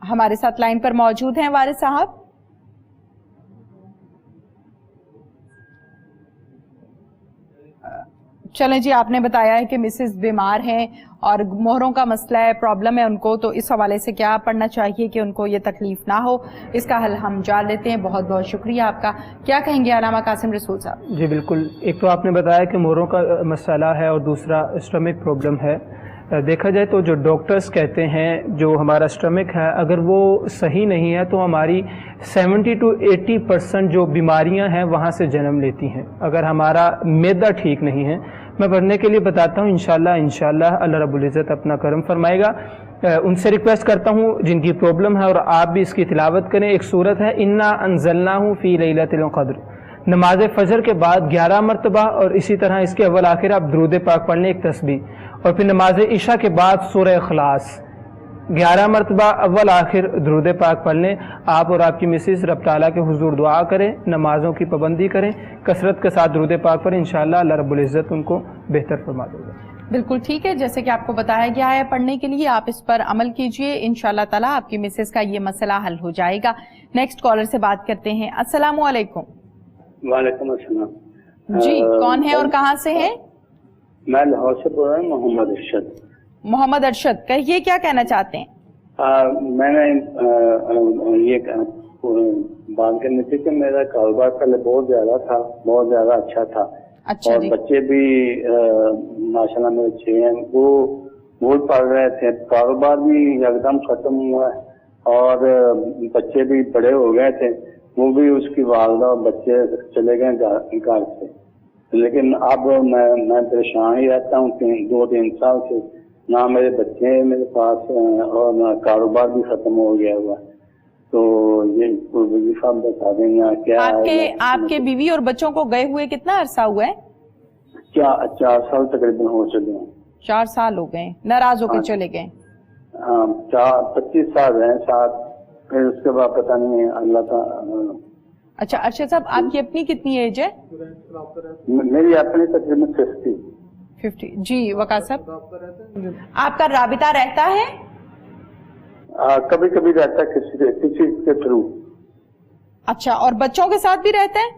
ہمارے ساتھ لائن پر موجود ہیں وارث صاحب؟ چلیں جی, آپ نے بتایا ہے کہ مسز بیمار ہیں اور مہروں کا مسئلہ ہے, پرابلم ہے ان کو, تو اس حوالے سے کیا پڑھنا چاہیے کہ ان کو یہ تکلیف نہ ہو, اس کا حل ہم جان لیتے ہیں. بہت بہت شکریہ آپ کا. کیا کہیں گے علامہ قاسم رسول صاحب؟ جی بالکل. ایک تو آپ نے بتایا کہ مہروں کا مسئلہ ہے, اور دوسرا اسٹمک پرابلم ہے. دیکھا جائے تو جو ڈاکٹرز کہتے ہیں جو ہمارا اسٹمک ہے اگر وہ صحیح نہیں ہے تو ہماری 70 to 80% جو بیماریاں ہیں وہاں سے جنم لیتی ہیں, اگر ہمارا معدہ ٹھیک نہیں ہے. میں پڑھنے کے لیے بتاتا ہوں, انشاءاللہ اللہ رب العزت اپنا کرم فرمائے گا. ان سے ریکویسٹ کرتا ہوں جن کی پرابلم ہے اور آپ بھی اس کی تلاوت کریں. ایک سورت ہے انا انزلناہ فی لیلۃ القدر, نماز فجر کے بعد 11 مرتبہ, اور اسی طرح اس کے اول آخر آپ درود پاک پڑھ لیں, ایک تسبیح. اور پھر نماز عشاء کے بعد سورہ اخلاص 11 مرتبہ اول آخر درود پاک پڑھ لیں. آپ اور آپ کی مسز رب تعالیٰ کے حضور دعا کریں, نمازوں کی پابندی کریں, کثرت کے ساتھ درود پاک پڑھیں, انشاءاللہ اللہ رب العزت ان کو بہتر فرما دے گا. بالکل ٹھیک ہے, جیسے کہ آپ کو بتایا گیا ہے پڑھنے کے لیے, آپ اس پر عمل کیجئے, انشاءاللہ تعالیٰ آپ کی مسز کا یہ مسئلہ حل ہو جائے گا. نیکسٹ کالر سے بات کرتے ہیں. السلام علیکم. وعلیکم السلام. جی کون ہے اور کہاں سے ہیں؟ میں لاہور سے بول رہا ہوں, محمد ارشد. محمد ارشد, کہیے کیا کہنا چاہتے ہیں؟ میں نے یہ بات کرنی تھی کہ میرا کاروبار پہلے بہت زیادہ تھا, بہت زیادہ اچھا تھا, اور بچے بھی ماشاءاللہ میرے اچھے ہیں, وہ بہت پڑھ رہے تھے. کاروبار بھی یکدم ختم ہوا اور بچے بھی بڑے ہو گئے تھے, وہ بھی اس کی والدہ اور بچے چلے گئے گھر سے. لیکن اب میں پریشان ہی رہتا ہوں 2-3 سال سے, نہ میرے بچے ہیں میرے پاس اور نہ کاروبار بھی ختم ہو گیا ہوا. تو یہ وظیفہ بتا دیں گے کیا آپ کے بیوی اور بچوں کو گئے ہوئے کتنا عرصہ ہوا ہے؟ 4 سال تقریباً ہو چکے ہیں. 4 سال ہو گئے, ناراض ہو کے چلے گئے؟ ہاں 25 سال ہیں ساتھ, پھر اس کے بعد پتہ نہیں اللہ کا. اچھا ارشد صاحب, آپ کی اپنی کتنی ایج ہے؟ میری اپنی تقریباً 50. جی وقاص صاحب, آپ کا رابطہ رہتا ہے؟ کبھی کبھی رہتا ہے کسی کے تھرو. اچھا, اور بچوں کے ساتھ بھی رہتے ہیں؟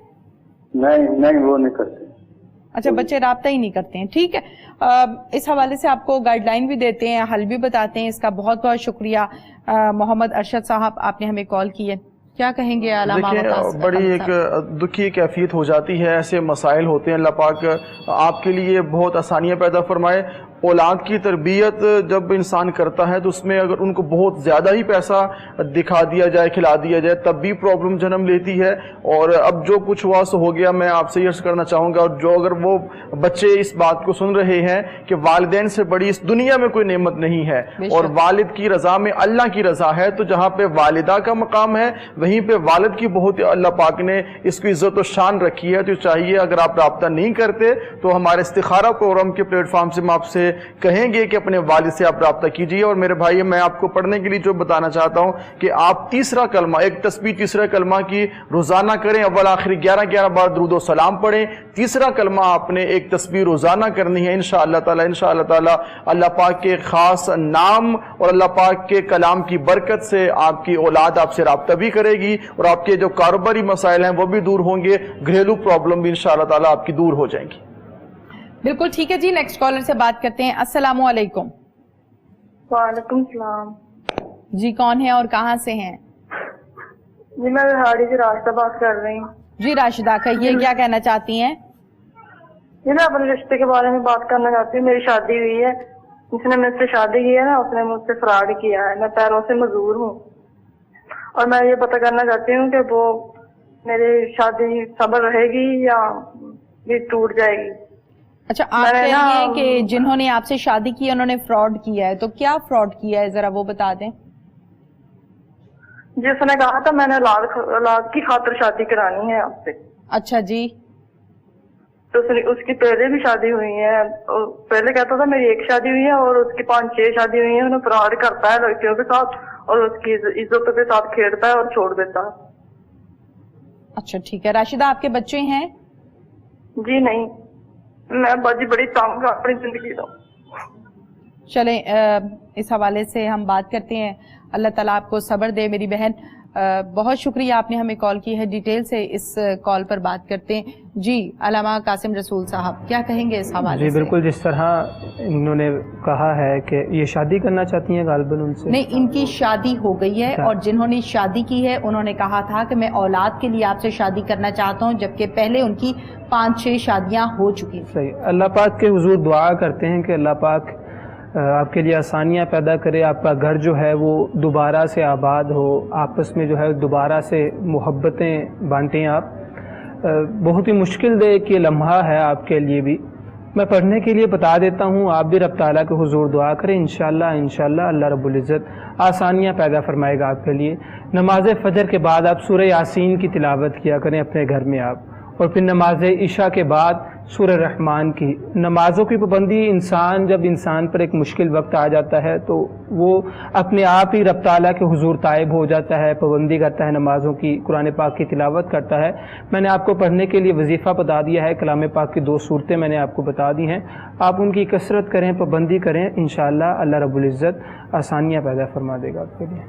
نہیں وہ نہیں کرتے. اچھا, بچے رابطہ ہی نہیں کرتے ہیں. ٹھیک ہے, اس حوالے سے آپ کو گائیڈ لائن بھی دیتے ہیں, حل بھی بتاتے ہیں. اس کا بہت بہت شکریہ محمد ارشد صاحب, آپ نے ہمیں کال کی ہے. کیا کہیں گے علامہ؟ دیکھیں بڑی ایک دکھی کیفیت ہو جاتی ہے, ایسے مسائل ہوتے ہیں. اللہ پاک آپ کے لیے بہت آسانیاں پیدا فرمائے. اولاد کی تربیت جب انسان کرتا ہے تو اس میں اگر ان کو بہت زیادہ ہی پیسہ دکھا دیا جائے, کھلا دیا جائے, تب بھی پرابلم جنم لیتی ہے. اور اب جو کچھ ہوا سو ہو گیا. میں آپ سے یہ عرض کرنا چاہوں گا, اور جو اگر وہ بچے اس بات کو سن رہے ہیں کہ والدین سے بڑی اس دنیا میں کوئی نعمت نہیں ہے, اور والد کی رضا میں اللہ کی رضا ہے, تو جہاں پہ والدہ کا مقام ہے وہیں پہ والد کی بہت اللہ پاک نے اس کی عزت و شان رکھی ہے. تو چاہیے اگر آپ رابطہ نہیں کرتے تو ہمارے استخارہ پروگرام کے پلیٹ فارم سے ہم آپ سے کہیں گے کہ اپنے والد سے آپ رابطہ کیجئے. اور میرے بھائی, میں آپ کو پڑھنے کے لیے جو بتانا چاہتا ہوں کہ آپ تیسرا کلمہ, ایک تسبیح تیسرا کلمہ کی روزانہ کریں. اول آخر 11 بار درود و سلام پڑھیں. تیسرا کلمہ آپ نے ایک تسبیح روزانہ کرنی ہے. انشاءاللہ تعالی اللہ پاک کے خاص نام اور اللہ پاک کے کلام کی برکت سے آپ کی اولاد آپ سے رابطہ بھی کرے گی, اور آپ کے جو کاروباری مسائل ہیں وہ بھی دور ہوں گے, گھریلو پرابلم بھی انشاءاللہ تعالی آپ کی دور ہو جائیں گی. بالکل ٹھیک ہے جی, نیکسٹ کالر سے بات کرتے ہیں. السلام علیکم. وعلیکم السلام. جی کون ہے اور کہاں سے ہیں؟ جی میں بہاڑی سے راشدہ بات کر رہی ہوں. جی راشدہ, کہیے کیا کہنا چاہتی ہیں؟ جی میں اپنے رشتے کے بارے میں بات کرنا چاہتی ہوں. میری شادی ہوئی ہے, جس نے مجھ سے شادی کی ہے نا, اس نے مجھ سے فراڈ کیا ہے. میں پیروں سے مزدور ہوں, اور میں یہ پتہ کرنا چاہتی ہوں کہ وہ میری شادی صبر رہے گی یا بھی ٹوٹ جائے گی. اچھا, آپ کہہ رہی ہیں کہ جنہوں نے آپ سے شادی کی انہوں نے فراڈ کیا ہے, تو کیا فراڈ کیا ہے ذرا وہ بتا دیں. جس نے کہا تھا میں نے اولاد کی خاطر شادی کرانی ہے آپ سے. اچھا جی. تو اس کی پہلے بھی شادی ہوئی ہے, پہلے کہتا تھا میری ایک شادی ہوئی ہے, اور اس کی 5-6 شادی ہوئی ہیں. انہیں فراڈ کرتا ہے لڑکیوں کے ساتھ, اور اس کی عزتوں کے ساتھ کھیلتا ہے اور چھوڑ دیتا ہے. اچھا ٹھیک ہے. راشدہ, آپ کے بچے ہیں؟ جی نہیں, میں باجی بڑی تنگ اپنی زندگی دا. چلیں اس حوالے سے ہم بات کرتے ہیں. اللہ تعالیٰ آپ کو صبر دے میری بہن. بہت شکریہ آپ نے ہمیں کال کی ہے. ڈیٹیل سے اس کال پر بات کرتے ہیں. جی علامہ قاسم رسول صاحب, کیا کہیں گے اس حوالے سے؟ جی بالکل, جس طرح انہوں نے کہا ہے کہ یہ شادی کرنا چاہتی ہیں غالباً ان سے. نہیں, ان کی شادی ہو گئی ہے, اور جنہوں نے شادی کی ہے انہوں نے کہا تھا کہ میں اولاد کے لیے آپ سے شادی کرنا چاہتا ہوں, جبکہ پہلے ان کی 5-6 شادیاں ہو چکی. صحیح. اللہ پاک کے حضور دعا کرتے ہیں کہ اللہ پاک آپ کے لیے آسانیاں پیدا کرے, آپ کا گھر جو ہے وہ دوبارہ سے آباد ہو, آپس میں جو ہے دوبارہ سے محبتیں بانٹیں آپ. بہت ہی مشکل دہ ایک یہ لمحہ ہے آپ کے لیے بھی. میں پڑھنے کے لیے بتا دیتا ہوں, آپ بھی رب تعالیٰ کے حضور دعا کریں. انشاءاللہ اللہ رب العزت آسانیاں پیدا فرمائے گا آپ کے لیے. نماز فجر کے بعد آپ سورہ یاسین کی تلاوت کیا کریں اپنے گھر میں آپ, اور پھر نماز عشاء کے بعد سورہ رحمان کی. نمازوں کی پابندی جب انسان پر ایک مشکل وقت آ جاتا ہے تو وہ اپنے آپ ہی رب تعالیٰ کے حضور تائب ہو جاتا ہے, پابندی کرتا ہے نمازوں کی, قرآن پاک کی تلاوت کرتا ہے. میں نے آپ کو پڑھنے کے لیے وظیفہ بتا دیا ہے, کلام پاک کی 2 صورتیں میں نے آپ کو بتا دی ہیں. آپ ان کی کثرت کریں, پابندی کریں, انشاءاللہ اللہ رب العزت آسانیاں پیدا فرما دے گا آپ کے لیے.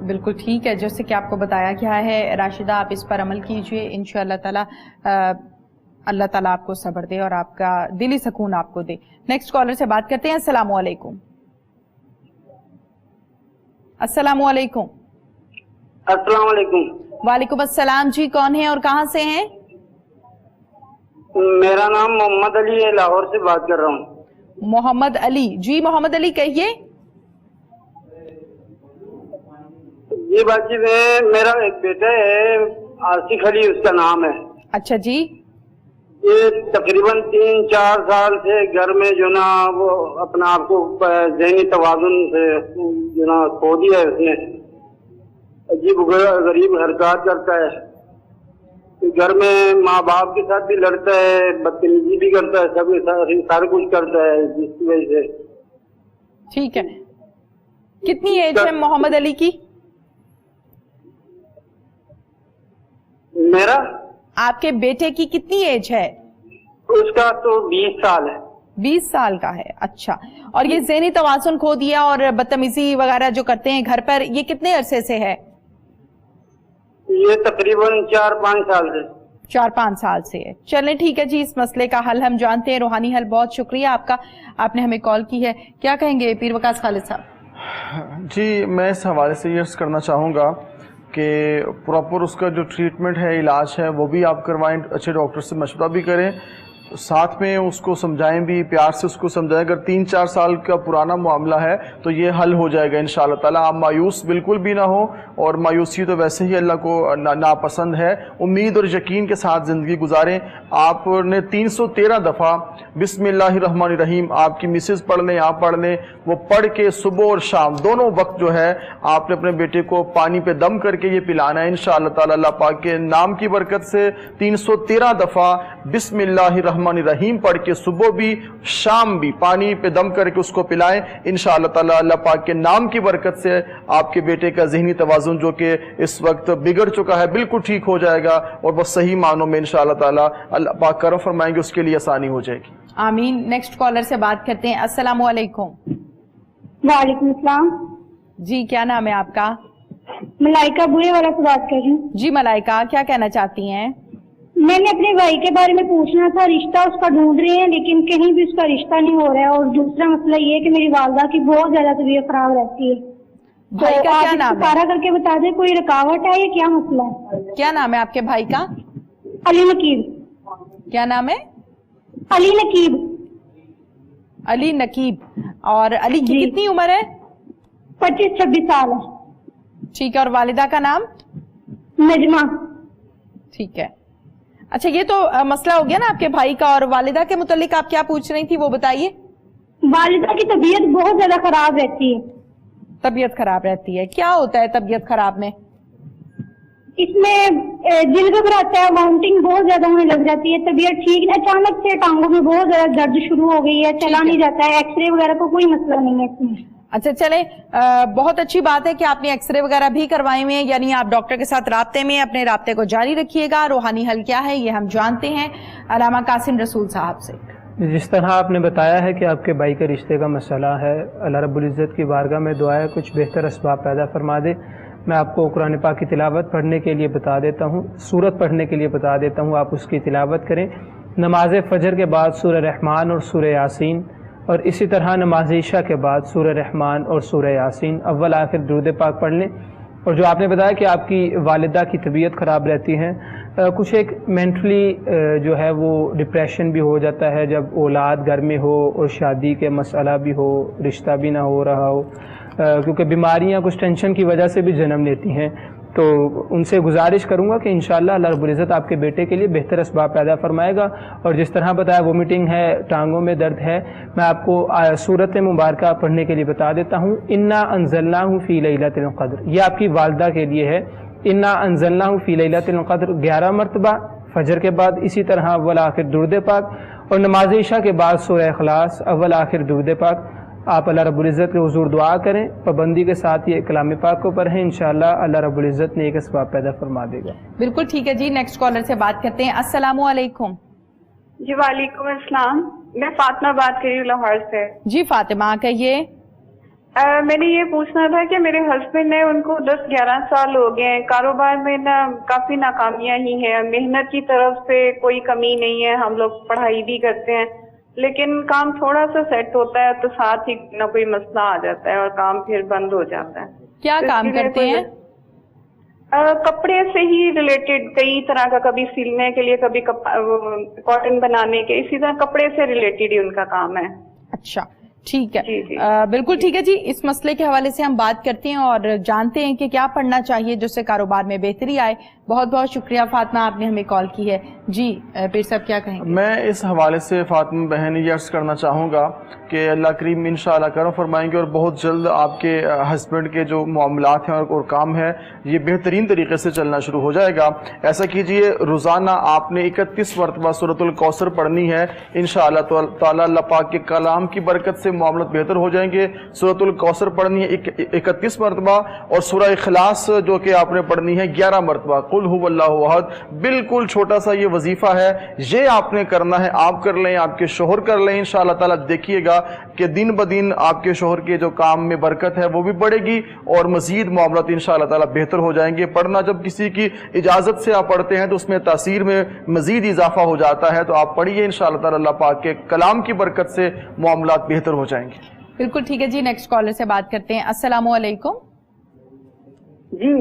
بالکل ٹھیک ہے, جیسے کہ آپ کو بتایا گیا ہے راشدہ, آپ اس پر عمل کیجئے, انشاءاللہ تعالی اللہ تعالیٰ آپ کو صبر دے اور آپ کا دلی سکون آپ کو دے. نیکسٹ کالر سے بات کرتے ہیں. السلام علیکم. السلام علیکم. السلام علیکم. وعلیکم السلام جی, کون ہیں اور کہاں سے ہیں؟ میرا نام محمد علی ہے, لاہور سے بات کر رہا ہوں. محمد علی جی, محمد علی کہیے. یہ بات چیت ہے, میرا ایک بیٹا ہے آصف علی اس کا نام ہے. اچھا جی. یہ تقریباً 3-4 سال سے گھر میں جو نا وہ اپنا آپ کو ذہنی توازن سے جو نا کھو دیا ہے اس نے. عجیب غریب حرکات کرتا ہے, گھر میں ماں باپ کے ساتھ بھی لڑتا ہے, بدتمیزی بھی کرتا ہے, سارا کچھ کرتا ہے, جس کی وجہ سے. ٹھیک ہے, کتنی ایج ہے محمد علی کی؟ میرا آپ کے بیٹے کی کتنی ایج ہے؟ اس کا تو 20 سال ہے. 20 سال کا ہے, اچھا. اور یہ ذہنی توازن کھو دیا اور بدتمیزی وغیرہ جو کرتے ہیں گھر پر, یہ کتنے عرصے سے ہے؟ یہ تقریباً 4-5 سال سے. 4-5 سال سے ہے. چلیں ٹھیک ہے جی, اس مسئلے کا حل ہم جانتے ہیں, روحانی حل. بہت شکریہ آپ کا, آپ نے ہمیں کال کی ہے. کیا کہیں گے پیر وقاص خالد صاحب؟ جی, میں اس حوالے سے یہ عرض کرنا چاہوں گا کہ پراپر اس کا جو ٹریٹمنٹ ہے, علاج ہے, وہ بھی آپ کروائیں, اچھے ڈاکٹر سے مشورہ بھی کریں, ساتھ میں اس کو سمجھائیں بھی, پیار سے اس کو سمجھائیں. اگر 3-4 سال کا پرانا معاملہ ہے تو یہ حل ہو جائے گا انشاءاللہ تعالیٰ. آپ مایوس بالکل بھی نہ ہو, اور مایوسی تو ویسے ہی اللہ کو ناپسند ہے. امید اور یقین کے ساتھ زندگی گزاریں. آپ نے 313 دفعہ بسم اللہ الرحمن الرحیم, آپ کی مسز پڑھ لیں, آپ پڑھ لیں, وہ پڑھ کے صبح اور شام دونوں وقت جو ہے آپ نے اپنے بیٹے کو پانی پہ دم کر کے یہ پلانا ہے انشاءاللہ تعالیٰ. اللہ پاک کے نام کی برکت سے 313 دفعہ بسم اللہ الرحمن الرحیم پڑھ کے صبح بھی شام بھی پانی پہ دم کر کے اس کو پلائیں انشاءاللہ تعالیٰ. اللہ پاک کے نام کی برکت سے آپ کے بیٹے کا ذہنی توازن جو کہ اس وقت بگڑ چکا ہے بالکل ٹھیک ہو جائے گا, اور بس صحیح معنوں میں انشاءاللہ تعالیٰ اللہ پاک کرم فرمائیں گے, اس کے لیے آسانی ہو جائے گی. آمین. نیکسٹ کالر سے بات کرتے ہیں. السلام علیکم. وعلیکم السلام جی, کیا نام ہے آپ کا؟ ملائکہ بوئے والا سے بات کر رہی ہوں. جی ملائکہ, کیا کہنا چاہتی ہیں؟ میں نے اپنے بھائی کے بارے میں پوچھنا تھا, رشتہ اس کا ڈھونڈ رہے ہیں لیکن کہیں بھی اس کا رشتہ نہیں ہو رہا ہے, اور دوسرا مسئلہ یہ ہے کہ میری والدہ کی بہت زیادہ طبیعت خراب رہتی ہے. بھائی کا کیا نام ہے؟ سارا کر کے بتا دیں, کوئی رکاوٹ ہے یا کیا مسئلہ ہے؟ کیا نام ہے آپ کے بھائی کا؟ علی نقیب. کیا نام ہے؟ علی نقیب. علی نقیب. اور علی کی کتنی عمر ہے؟ 25-26 سال ہے. ٹھیک ہے, اور والدہ کا نام؟ نجمہ. ٹھیک ہے. اچھا, یہ تو مسئلہ ہو گیا نا آپ کے بھائی کا, اور والدہ کے متعلق آپ کیا پوچھ رہی تھی وہ بتائیے. والدہ کی طبیعت بہت زیادہ خراب رہتی ہے. طبیعت خراب رہتی ہے, کیا ہوتا ہے طبیعت خراب میں؟ اس میں دل گھبراتا ہے, وامٹنگ بہت زیادہ ہونے لگ جاتی ہے, طبیعت ٹھیک, اچانک سے ٹانگوں میں بہت زیادہ درد شروع ہو گئی ہے, چلا نہیں جاتا ہے, ایکس رے وغیرہ کو کوئی مسئلہ نہیں ہے اس میں. اچھا چلیں, بہت اچھی بات ہے کہ آپ نے ایکس رے وغیرہ بھی کروائے ہوئے ہیں, یعنی آپ ڈاکٹر کے ساتھ رابطے میں, اپنے رابطے کو جاری رکھیے گا. روحانی حل کیا ہے یہ ہم جانتے ہیں علامہ قاسم رسول صاحب سے. جس طرح آپ نے بتایا ہے کہ آپ کے بھائی کے رشتے کا مسئلہ ہے, اللہ رب العزت کی بارگاہ میں دعا ہے کچھ بہتر اسباب پیدا فرما دے. میں آپ کو قرآن پاک کی تلاوت پڑھنے کے لیے بتا دیتا ہوں, سورت پڑھنے کے لیے بتا دیتا ہوں, آپ اس کی تلاوت کریں. نماز فجر کے بعد سورہ رحمان اور سورہ یاسین, اور اسی طرح نماز عشاء کے بعد سورہ رحمان اور سورہ یاسین, اول آخر درود پاک پڑھ لیں. اور جو آپ نے بتایا کہ آپ کی والدہ کی طبیعت خراب رہتی ہے, کچھ ایک مینٹلی جو ہے وہ ڈپریشن بھی ہو جاتا ہے جب اولاد گھر میں ہو اور شادی کے مسئلہ بھی ہو, رشتہ بھی نہ ہو رہا ہو, کیونکہ بیماریاں کچھ ٹینشن کی وجہ سے بھی جنم لیتی ہیں. تو ان سے گزارش کروں گا کہ انشاءاللہ اللہ رب العزت آپ کے بیٹے کے لیے بہتر اسباب پیدا فرمائے گا. اور جس طرح بتایا وومیٹنگ ہے, ٹانگوں میں درد ہے, میں آپ کو سورت مبارکہ پڑھنے کے لیے بتا دیتا ہوں. انا انزلناہ فی لیلۃ القدر, یہ آپ کی والدہ کے لیے ہے. انا انزلناہ فی لیلۃ القدر 11 مرتبہ, فجر کے بعد اسی طرح اول آخر درود پاک، اور نماز عشاء کے بعد سورہ اخلاص اول آخر درود پاک آپ اللہ رب العزت کے حضور دعا کریں، پابندی کے ساتھ یہ کلام پاک کو پڑھیں، انشاءاللہ اللہ رب العزت نے ایک اسباب پیدا فرما دے گا۔ بالکل ٹھیک ہے جی، نیکسٹ کالر سے بات کرتے ہیں۔ السلام علیکم۔ جی وعلیکم السلام، میں فاطمہ بات کر رہی ہوں لاہور سے۔ جی فاطمہ کہیے۔ میں نے یہ پوچھنا تھا کہ میرے ہسبینڈ نے، ان کو 10-11 سال ہو گئے ہیں، کاروبار میں نا کافی ناکامیاں ہی ہیں، محنت کی طرف سے کوئی کمی نہیں ہے، ہم لوگ پڑھائی بھی کرتے ہیں، لیکن کام تھوڑا سا سیٹ ہوتا ہے تو ساتھ ہی نہ کوئی مسئلہ آ جاتا ہے اور کام پھر بند ہو جاتا ہے۔ کیا کام کرتے ہیں؟ کپڑے سے ہی ریلیٹڈ کئی طرح کا، کبھی سلنے کے لیے، کبھی کاٹن بنانے کے، اسی طرح کپڑے سے ریلیٹڈ ہی ان کا کام ہے۔ اچھا ٹھیک ہے، بالکل ٹھیک ہے جی، اس مسئلے کے حوالے سے ہم بات کرتے ہیں اور جانتے ہیں کہ کیا پڑھنا چاہیے جس سے کاروبار میں بہتری آئے۔ بہت بہت شکریہ فاطمہ، آپ نے ہمیں کال کی ہے۔ جی پیر صاحب کیا کہیں گے؟ میں اس حوالے سے فاطمہ بہن یہ عرض کرنا چاہوں گا کہ اللہ کریم انشاءاللہ کرم فرمائیں گے اور بہت جلد آپ کے ہسبینڈ کے جو معاملات ہیں اور کام ہے یہ بہترین طریقے سے چلنا شروع ہو جائے گا۔ ایسا کیجئے، روزانہ آپ نے 31 مرتبہ سورۃ الکوثر پڑھنی ہے، انشاءاللہ تعالی اللہ پاک کے کلام کی برکت سے معاملات بہتر ہو جائیں گے۔ سورۃ الکوثر پڑھنی ہے 31 مرتبہ، اور سورہ اخلاص جو کہ آپ نے پڑھنی ہے 11 مرتبہ، قل هو اللہ احد۔ بالکل چھوٹا سا یہ وظیفہ ہے، یہ آپ نے کرنا ہے، آپ کر لیں، آپ کے شوہر کر لیں، انشاءاللہ تعالی دیکھیے گا کہ دن بدن آپ کے شوہر کے جو کام میں برکت ہے وہ بھی بڑھے گی اور مزید معاملات انشاءاللہ تعالی بہتر ہو جائیں گے۔ پڑھنا جب کسی کی اجازت سے آپ پڑھتے ہیں تو اس میں تاثیر میں مزید اضافہ ہو جاتا ہے، تو آپ پڑھیے انشاءاللہ تعالی اللہ پاک کے کلام کی برکت سے معاملات بہتر ہو جائیں گے۔ بالکل ٹھیک ہے جی، نیکسٹ کالر سے بات کرتے ہیں۔ السلام علیکم۔ جی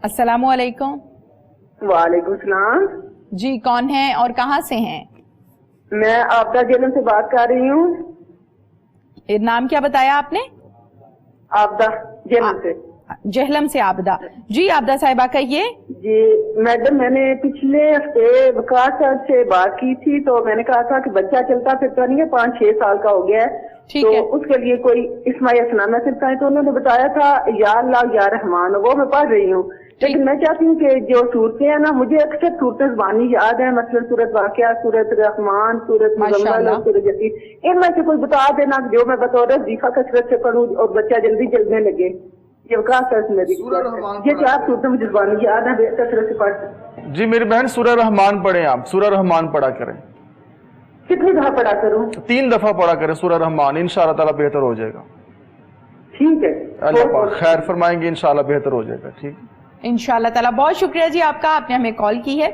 السلام علیکم۔ وعلیکم السلام۔ جی کون ہیں اور کہاں سے ہیں؟ میں آبدہ جہلم سے بات کر رہی ہوں۔ نام کیا بتایا آپ نے؟ آبدہ جہلم سے۔ جہلم سے آبدہ۔ جی آبدہ صاحبہ کہیے۔ جی میڈم، میں نے پچھلے ہفتے وقاص صاحب سے بات کی تھی تو میں نے کہا تھا کہ بچہ چلتا پھرتا نہیں ہے، 5-6 سال کا ہو گیا ہے، تو اس کے لیے کوئی اسماء اسلامیہ چلتا ہے، تو انہوں نے بتایا تھا یا اللہ یا رحمان، وہ میں پڑھ رہی ہوں، لیکن میں چاہتی ہوں کہ جو صورتیں ہیں نا، مجھے اکثر صورتیں زبانی یاد ہیں، مثلا سورت واقعہ، سورت رحمان، سورت مزمل اور سورت یاسین، ان میں سے کوئی بتا دینا جو میں بطور وظیفہ کثرت سے پڑھوں اور بچہ جلدی جلدنے لگے۔ یہ وقاص صاحب میری یہ 4 صورتیں مجھے زبانی یاد ہیں، کثرت سے پڑھ۔ جی میری بہن سورہ رحمان پڑھیں، آپ سورہ رحمان پڑھا کریں۔ کتنی دفعہ پڑھا کروں؟ 3 دفعہ پڑھا کریں سورہ رحمان، انشاءاللہ تعالی بہتر ہو جائے گا۔ ٹھیک ہے، اللہ پاک خیر فرمائیں گے، انشاءاللہ بہتر ہو جائے گا۔ ٹھیک انشاءاللہ تعالی۔ بہت شکریہ جی آپ کا، آپ نے ہمیں کال کی ہے۔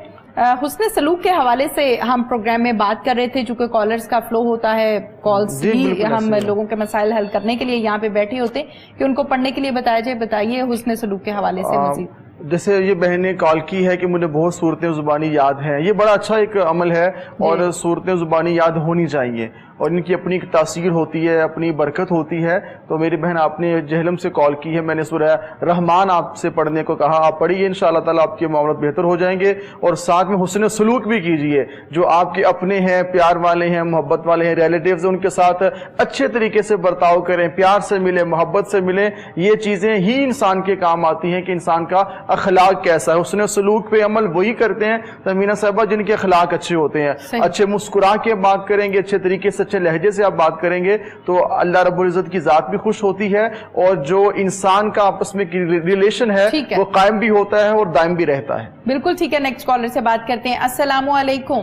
حسن سلوک کے حوالے سے ہم پروگرام میں بات کر رہے تھے، چونکہ کالرز کا فلو ہوتا ہے، کالز بھی ہم لوگوں کے مسائل حل کرنے کے لیے یہاں پہ بیٹھے ہوتے ہیں کہ ان کو پڑھنے کے لیے بتایا جائے۔ بتائیے حسن سلوک کے حوالے سے مزید۔ جیسے یہ بہن نے کال کی ہے کہ مجھے بہت صورتیں زبانی یاد ہیں، یہ بڑا اچھا ایک عمل ہے اور صورتیں زبانی یاد ہونی چاہیے اور ان کی اپنی تاثیر ہوتی ہے، اپنی برکت ہوتی ہے۔ تو میری بہن آپ نے جہلم سے کال کی ہے، میں نے سورہ رحمان آپ سے پڑھنے کو کہا، آپ پڑھیے، انشاءاللہ تعالیٰ آپ کے معاملات بہتر ہو جائیں گے، اور ساتھ میں حسن سلوک بھی کیجئے، جو آپ کے اپنے ہیں، پیار والے ہیں، محبت والے ہیں، ریلیٹیوز، ان کے ساتھ اچھے طریقے سے برتاؤ کریں، پیار سے ملیں، محبت سے ملیں۔ یہ چیزیں ہی انسان کے کام آتی ہیں کہ انسان کا اخلاق کیسا ہے۔ حسن سلوک پہ عمل وہی کرتے ہیں تمینہ صاحبہ جن کے اخلاق اچھے ہوتے ہیں، اچھے مسکرا کے بات کریں گے، اچھے طریقے سے، اچھے لہجے سے آپ بات کریں گے تو اللہ رب العزت کی ذات بھی خوش ہوتی ہے، اور جو انسان کا آپس میں ریلیشن ہے وہ قائم بھی ہوتا ہے اور دائم بھی رہتا ہے۔ بالکل ٹھیک ہے، نیکسٹ کالر سے بات کرتے ہیں۔ السلام علیکم۔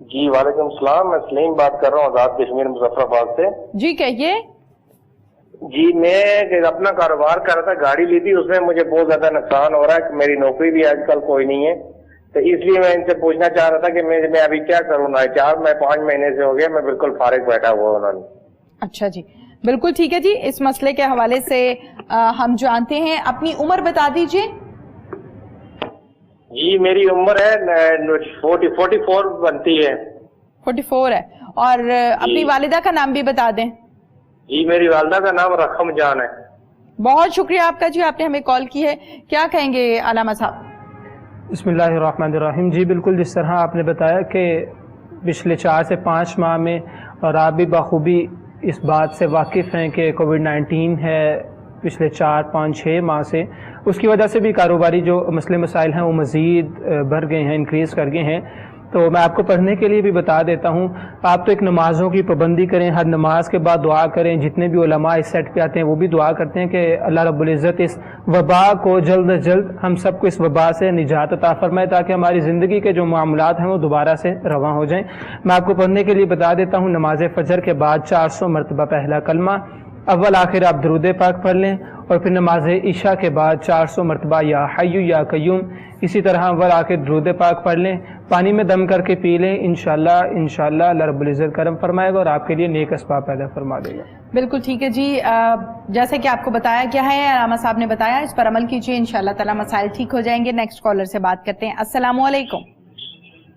جی وعلیکم السلام، میں سلیم بات کر رہا ہوں آزاد کشمیر مظفر آباد سے۔ جی کہیے۔ جی میں اپنا کاروبار کر رہا تھا، گاڑی لی تھی، اس میں مجھے بہت زیادہ نقصان ہو رہا ہے، میری نوکری بھی آج کل کوئی نہیں ہے، تو اس لیے میں ان سے پوچھنا چاہ رہا تھا کہ میں ابھی کیا کروں گا۔ 5 مہینے سے ہو گیا، میں بالکل فارغ بیٹھا ہوا انہوں نے۔ اچھا جی، بالکل ٹھیک ہے جی، اس مسئلے کے حوالے سے ہم جانتے ہیں، اپنی عمر بتا دیجئے۔ جی میری عمر ہے 44 بنتی ہے۔ 44 ہے، اور اپنی والدہ کا نام بھی بتا دیں۔ جی میری والدہ کا نام رقم جان ہے۔ بہت شکریہ آپ کا جی، آپ نے ہمیں کال کی ہے، کیا کہیں گے علامہ صاحب؟ بسم اللہ الرحمن الرحیم۔ جی بالکل جس طرح آپ نے بتایا کہ پچھلے 4 سے 5 ماہ میں، اور آپ بھی بخوبی اس بات سے واقف ہیں کہ کووڈ 19 ہے، پچھلے 4 5 6 ماہ سے، اس کی وجہ سے بھی کاروباری جو مسئلے مسائل ہیں وہ مزید بڑھ گئے ہیں، انکریز کر گئے ہیں. تو میں آپ کو پڑھنے کے لیے بھی بتا دیتا ہوں. آپ تو ایک نمازوں کی پابندی کریں، ہر نماز کے بعد دعا کریں. جتنے بھی علماء اس سیٹ پہ آتے ہیں وہ بھی دعا کرتے ہیں کہ اللہ رب العزت اس وبا کو جلد از جلد ہم سب کو اس وبا سے نجات عطا فرمائے، تاکہ ہماری زندگی کے جو معاملات ہیں وہ دوبارہ سے رواں ہو جائیں. میں آپ کو پڑھنے کے لیے بتا دیتا ہوں. نماز فجر کے بعد 400 مرتبہ پہلا کلمہ، اول آخر آپ درود پاک پڑھ لیں، اور پھر نماز عشاء کے بعد 400 مرتبہ یا حی یا قیوم، اسی طرح اول آخر درود پاک پڑھ لیں. پانی میں دم کر کے پی لیں. انشاءاللہ اللہ رب العزت کرم فرمائے گا اور آپ کے لیے نیک اسباب پیدا فرما دے گا. بالکل ٹھیک ہے جی. جیسے کہ آپ کو بتایا کیا ہے، علامہ صاحب نے بتایا، اس پر عمل کیجیے، انشاءاللہ تعالی مسائل ٹھیک ہو جائیں گے. نیکسٹ کالر سے بات کرتے ہیں. السلام علیکم.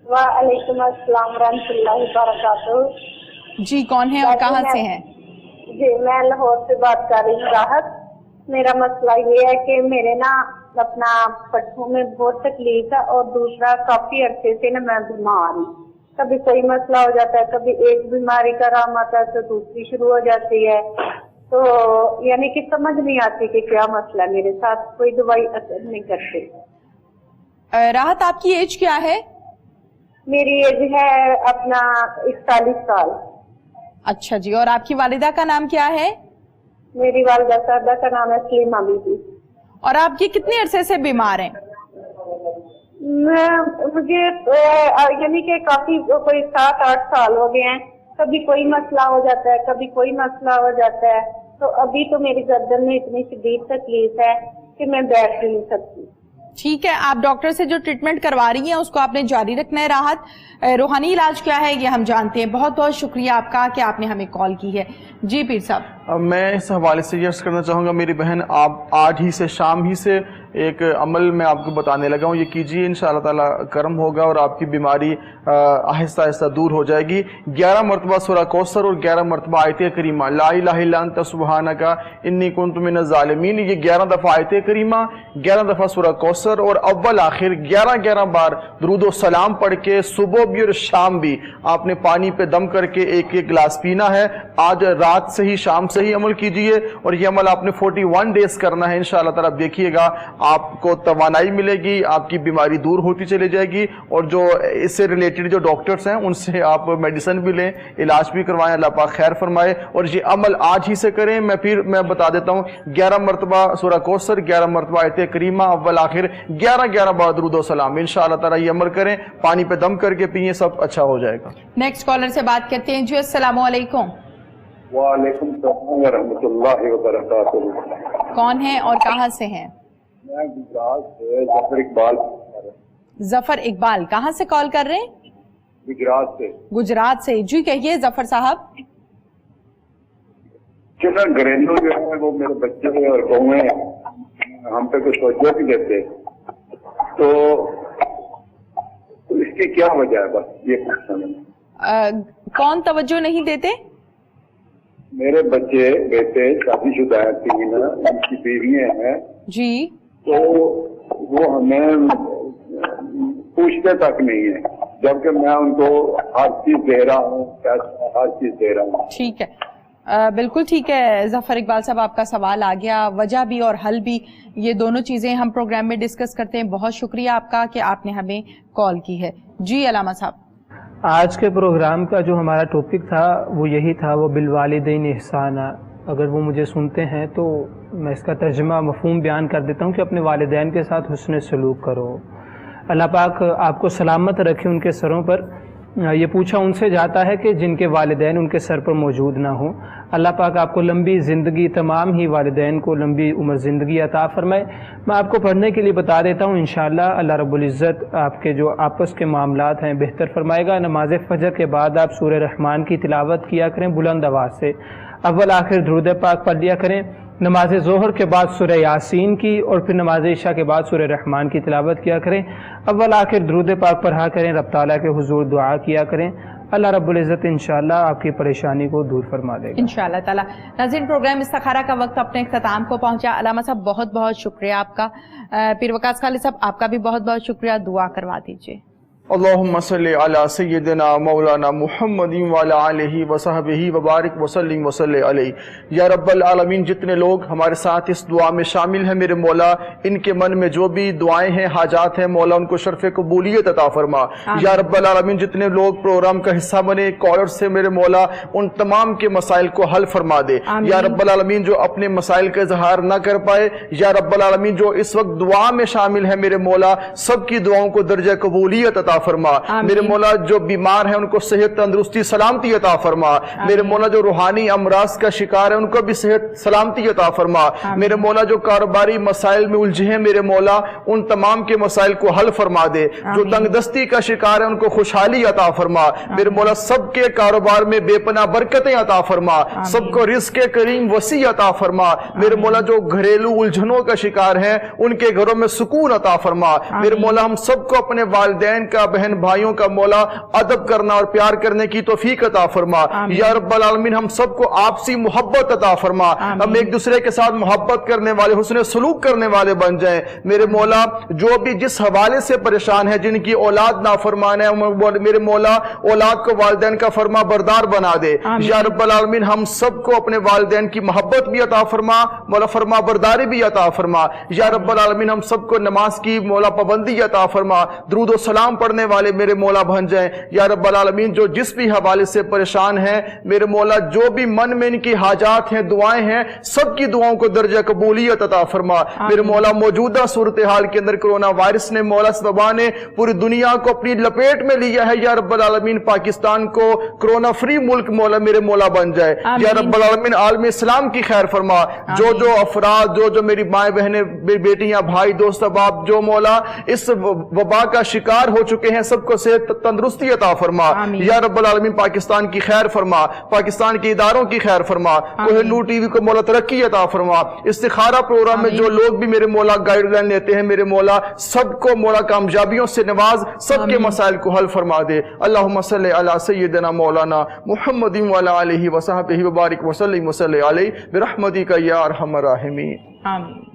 وعلیکم السلام ورحمۃ اللہ وبرکاتہ. جی کون ہیں اور کہاں سے ہیں؟ جی میں لاہور سے بات کر رہی ہوں. راحت، میرا مسئلہ یہ ہے کہ میرے نا اپنا پٹھوں میں بہت تکلیف ہے، اور دوسرا کافی عرصے سے نا میں بیمار ہوں. کبھی کوئی مسئلہ ہو جاتا ہے، کبھی ایک بیماری کا رام آتا ہے تو دوسری شروع ہو جاتی ہے. تو یعنی کہ سمجھ نہیں آتی کہ کیا مسئلہ ہے میرے ساتھ. کوئی دوائی اثر نہیں کرتے. راحت آپ کی ایج کیا ہے؟ میری ایج ہے اپنا 41 سال. اچھا جی. اور آپ کی والدہ کا نام کیا ہے؟ میری والدہ صاحبہ کا نام ہے سلیمہ بی بی. اور آپ یہ کتنے عرصے سے بیمار ہیں؟ مجھے یعنی کہ کافی کوئی 7-8 سال ہو گئے ہیں. کبھی کوئی مسئلہ ہو جاتا ہے، کبھی کوئی مسئلہ ہو جاتا ہے. تو ابھی تو میری گردن میں اتنی شدید تکلیف ہے کہ میں بیٹھ نہیں سکتی. ٹھیک ہے، آپ ڈاکٹر سے جو ٹریٹمنٹ کروا رہی ہیں اس کو آپ نے جاری رکھنا ہے. راحت، روحانی علاج کیا ہے یہ ہم جانتے ہیں. بہت بہت شکریہ آپ کا کہ آپ نے ہمیں کال کی ہے. جی پیر صاحب. میں اس حوالے سے یہ عرض کرنا چاہوں گا میری بہن، آپ آج ہی سے شام ہی سے ایک عمل میں آپ کو بتانے لگا ہوں، یہ کیجئے، انشاءاللہ تعالی کرم ہوگا اور آپ کی بیماری آہستہ آہستہ دور ہو جائے گی. 11 مرتبہ سورہ کوثر اور 11 مرتبہ آیت کریمہ لا الہ الا انت سبحانک انی کنت من الظالمین. یہ 11 دفعہ آیت کریمہ، 11 دفعہ سورہ کوثر اور اول آخر 11 بار درود و سلام پڑھ کے صبح بھی اور شام بھی آپ نے پانی پہ دم کر کے ایک گلاس پینا ہے. آج رات سے ہی شام سے ہی عمل کیجئے، اور یہ عمل آپ نے 41 ڈیز کرنا ہے. انشاءاللہ تعالی آپ دیکھیے گا آپ کو توانائی ملے گی، آپ کی بیماری دور ہوتی چلی جائے گی. اور جو اس سے ریلیٹڈ جو ڈاکٹرز ہیں ان سے آپ میڈیسن بھی لیں، علاج بھی کروائیں. اللہ پاک خیر فرمائے. اور یہ عمل آج ہی سے کریں. میں بتا دیتا ہوں، 11 مرتبہ سورہ کوثر، 11 مرتبہ آیت کریمہ، اول آخر 11 بار درود و سلام. انشاءاللہ تعالی یہ عمل کریں، پانی پہ دم کر کے پئیں، سب اچھا ہو جائے گا. نیکسٹ کالر سے بات کرتے ہیں. جی السلام علیکم. وعلیکم السلام ورحمۃ اللہ وبرکاتہ. کون ہیں اور کہاں سے ہیں؟ میں گجرات سے ظفر اقبال. ظفر اقبال کہاں سے کال کر رہے ہیں؟ گجرات سے. جی کہیے ظفر صاحب. چنا گھریلو جو ہے وہ میرے بچے اور بہویں ہم پہ کچھ توجہ نہیں دیتے، تو اس کی کیا وجہ ہے؟ بس یہ پوچھنا. کون توجہ نہیں دیتے؟ میرے بچے بیٹے شادی شدہ ہیں، 3 ان کی بیویاں ہیں جی، تو وہ ہمیں پوچھتے تک نہیں ہے، جبکہ میں ان کو ہر چیز دے رہا ہوں، ہر چیز دے رہا ہوں. ٹھیک ہے، بالکل ٹھیک ہے ظفر اقبال صاحب، آپ کا سوال آ گیا. وجہ بھی اور حل بھی، یہ دونوں چیزیں ہم پروگرام میں ڈسکس کرتے ہیں. بہت شکریہ آپ کا کہ آپ نے ہمیں کال کی ہے. جی علامہ صاحب. آج کے پروگرام کا جو ہمارا ٹاپک تھا وہ یہی تھا، وہ بالوالدین احسانا. اگر وہ مجھے سنتے ہیں تو میں اس کا ترجمہ مفہوم بیان کر دیتا ہوں کہ اپنے والدین کے ساتھ حسن سلوک کرو. اللہ پاک آپ کو سلامت رکھے ان کے سروں پر. یہ پوچھا ان سے جاتا ہے کہ جن کے والدین ان کے سر پر موجود نہ ہوں. اللہ پاک آپ کو لمبی زندگی، تمام ہی والدین کو لمبی عمر زندگی عطا فرمائے. میں آپ کو پڑھنے کے لیے بتا دیتا ہوں، انشاءاللہ اللہ رب العزت آپ کے جو آپس کے معاملات ہیں بہتر فرمائے گا. نماز فجر کے بعد آپ سورہ رحمان کی تلاوت کیا کریں بلند آواز سے. اول آخر درود پاک پڑھ لیا کریں. نماز ظہر کے بعد سورہ یاسین کی، اور پھر نماز عشاء کے بعد سورہ رحمان کی تلاوت کیا کریں. اول آخر درود پاک پڑھا کریں، رب تعالیٰ کے حضور دعا کیا کریں. اللہ رب العزت انشاءاللہ آپ کی پریشانی کو دور فرما دے گا انشاءاللہ تعالیٰ. ناظرین، پروگرام استخارہ کا وقت اپنے اختتام کو پہنچا. علامہ صاحب بہت بہت شکریہ آپ کا. پیر وقاص خالد صاحب آپ کا بھی بہت بہت شکریہ. دعا کروا دیجیے. اللہم صلی علی سیدنا مولانا محمد وعلی آلہ وصحبہ وبارک وسلم وصلی علیہ۔ یا رب العالمین جتنے لوگ ہمارے ساتھ اس دعا میں شامل ہیں میرے مولا، ان کے من میں جو بھی دعائیں ہیں، حاجات ہیں، مولا ان کو شرف قبولیت عطا فرما۔ یا رب العالمین جتنے لوگ پروگرام کا حصہ بنے کالر سے میرے مولا، ان تمام کے مسائل کو حل فرما دے۔ یا رب العالمین جو اپنے مسائل کا اظہار نہ کر پائے، یا رب العالمین جو اس وقت دعا میں شامل ہے میرے مولا، سب کی دعاؤں کو درجہ قبولیت عطا فرما۔ میرے مولا جو بیمار ہیں ان کو صحت، تندرستی، سلامتی عطا فرما۔ میرے مولا جو روحانی امراض کا شکار ہے ان کو بھی صحت، سلامتی عطا فرما۔ میرے مولا جو کاروباری مسائل میں الجھے ہیں میرے مولا، ان تمام کے مسائل کو حل فرما دے۔ جو تنگ دستی کا شکار ہے ان کو خوشحالی عطا فرما۔ میرے مولا سب کے کاروبار میں بے پناہ برکتیں عطا فرما، سب کو رزق کریم وسیع عطا فرما۔ میرے مولا جو گھریلو الجھنوں کا شکار ہیں ان کے گھروں میں سکون عطا فرما۔ میرے مولا ہم سب کو اپنے والدین کا، بہن بھائیوں کا مولا ادب کرنا اور پیار کرنے کی توفیق عطا فرما۔ یا رب العالمین ہم سب کو آپسی محبت عطا فرما، ہم ایک دوسرے کے ساتھ محبت کرنے والے، حسن سلوک کرنے والے بن جائیں۔ میرے مولا جو بھی جس حوالے سے پریشان ہے، جن کی اولاد نافرمان ہے، میرے مولا اولاد کو والدین کا فرما بردار بنا دے۔ یا رب العالمین ہم سب کو اپنے والدین کی محبت بھی عطا فرما، مولا فرما برداری بھی عطا فرما۔ یا رب العالمین ہم سب کو نماز کی مولا پابندی عطا فرما، درود و سلام پڑھنے والے میرے مولا بن جائیں۔ یا رب العالمین جو جس بھی حوالے سے پریشان ہیں میرے مولا، جو بھی من میں ان کی حاجات ہیں، دعائیں ہیں، سب کی دعاؤں کو درجہ قبولیت عطا فرما۔ میرے مولا موجودہ صورتحال کے اندر کرونا وائرس نے، مولا اس وبا نے پوری دنیا کو اپنی لپیٹ میں لیا ہے۔ یا رب العالمین پاکستان کو کرونا فری ملک مولا میرے مولا بن جائے۔ یا رب العالمین عالم اسلام کی خیر فرما۔ جو افراد، جو میری مائیں بہنیں، بیٹیاں، بھائی، دوست احباب جو مولا اس وبا کا شکار ہو چکے ہیں، سب کو صحت، تندرستی عطا فرما۔ یا رب العالمین پاکستان کی خیر فرما، پاکستان کے اداروں کی خیر فرما، کوہ نور ٹی وی کو مولا ترقی عطا فرما۔ استخارہ پروگرام میں جو لوگ بھی میرے مولا گائیڈ لائن لیتے ہیں میرے مولا، سب کو مولا کامیابیوں سے نواز، سب کے مسائل کو حل فرما دے۔ اللہم صلی علی سیدنا مولانا محمد وعلی آلہ وصحبہ وبارک وسلم وصلی علیہ برحمتک یا ارحم الراحمین۔ آمین۔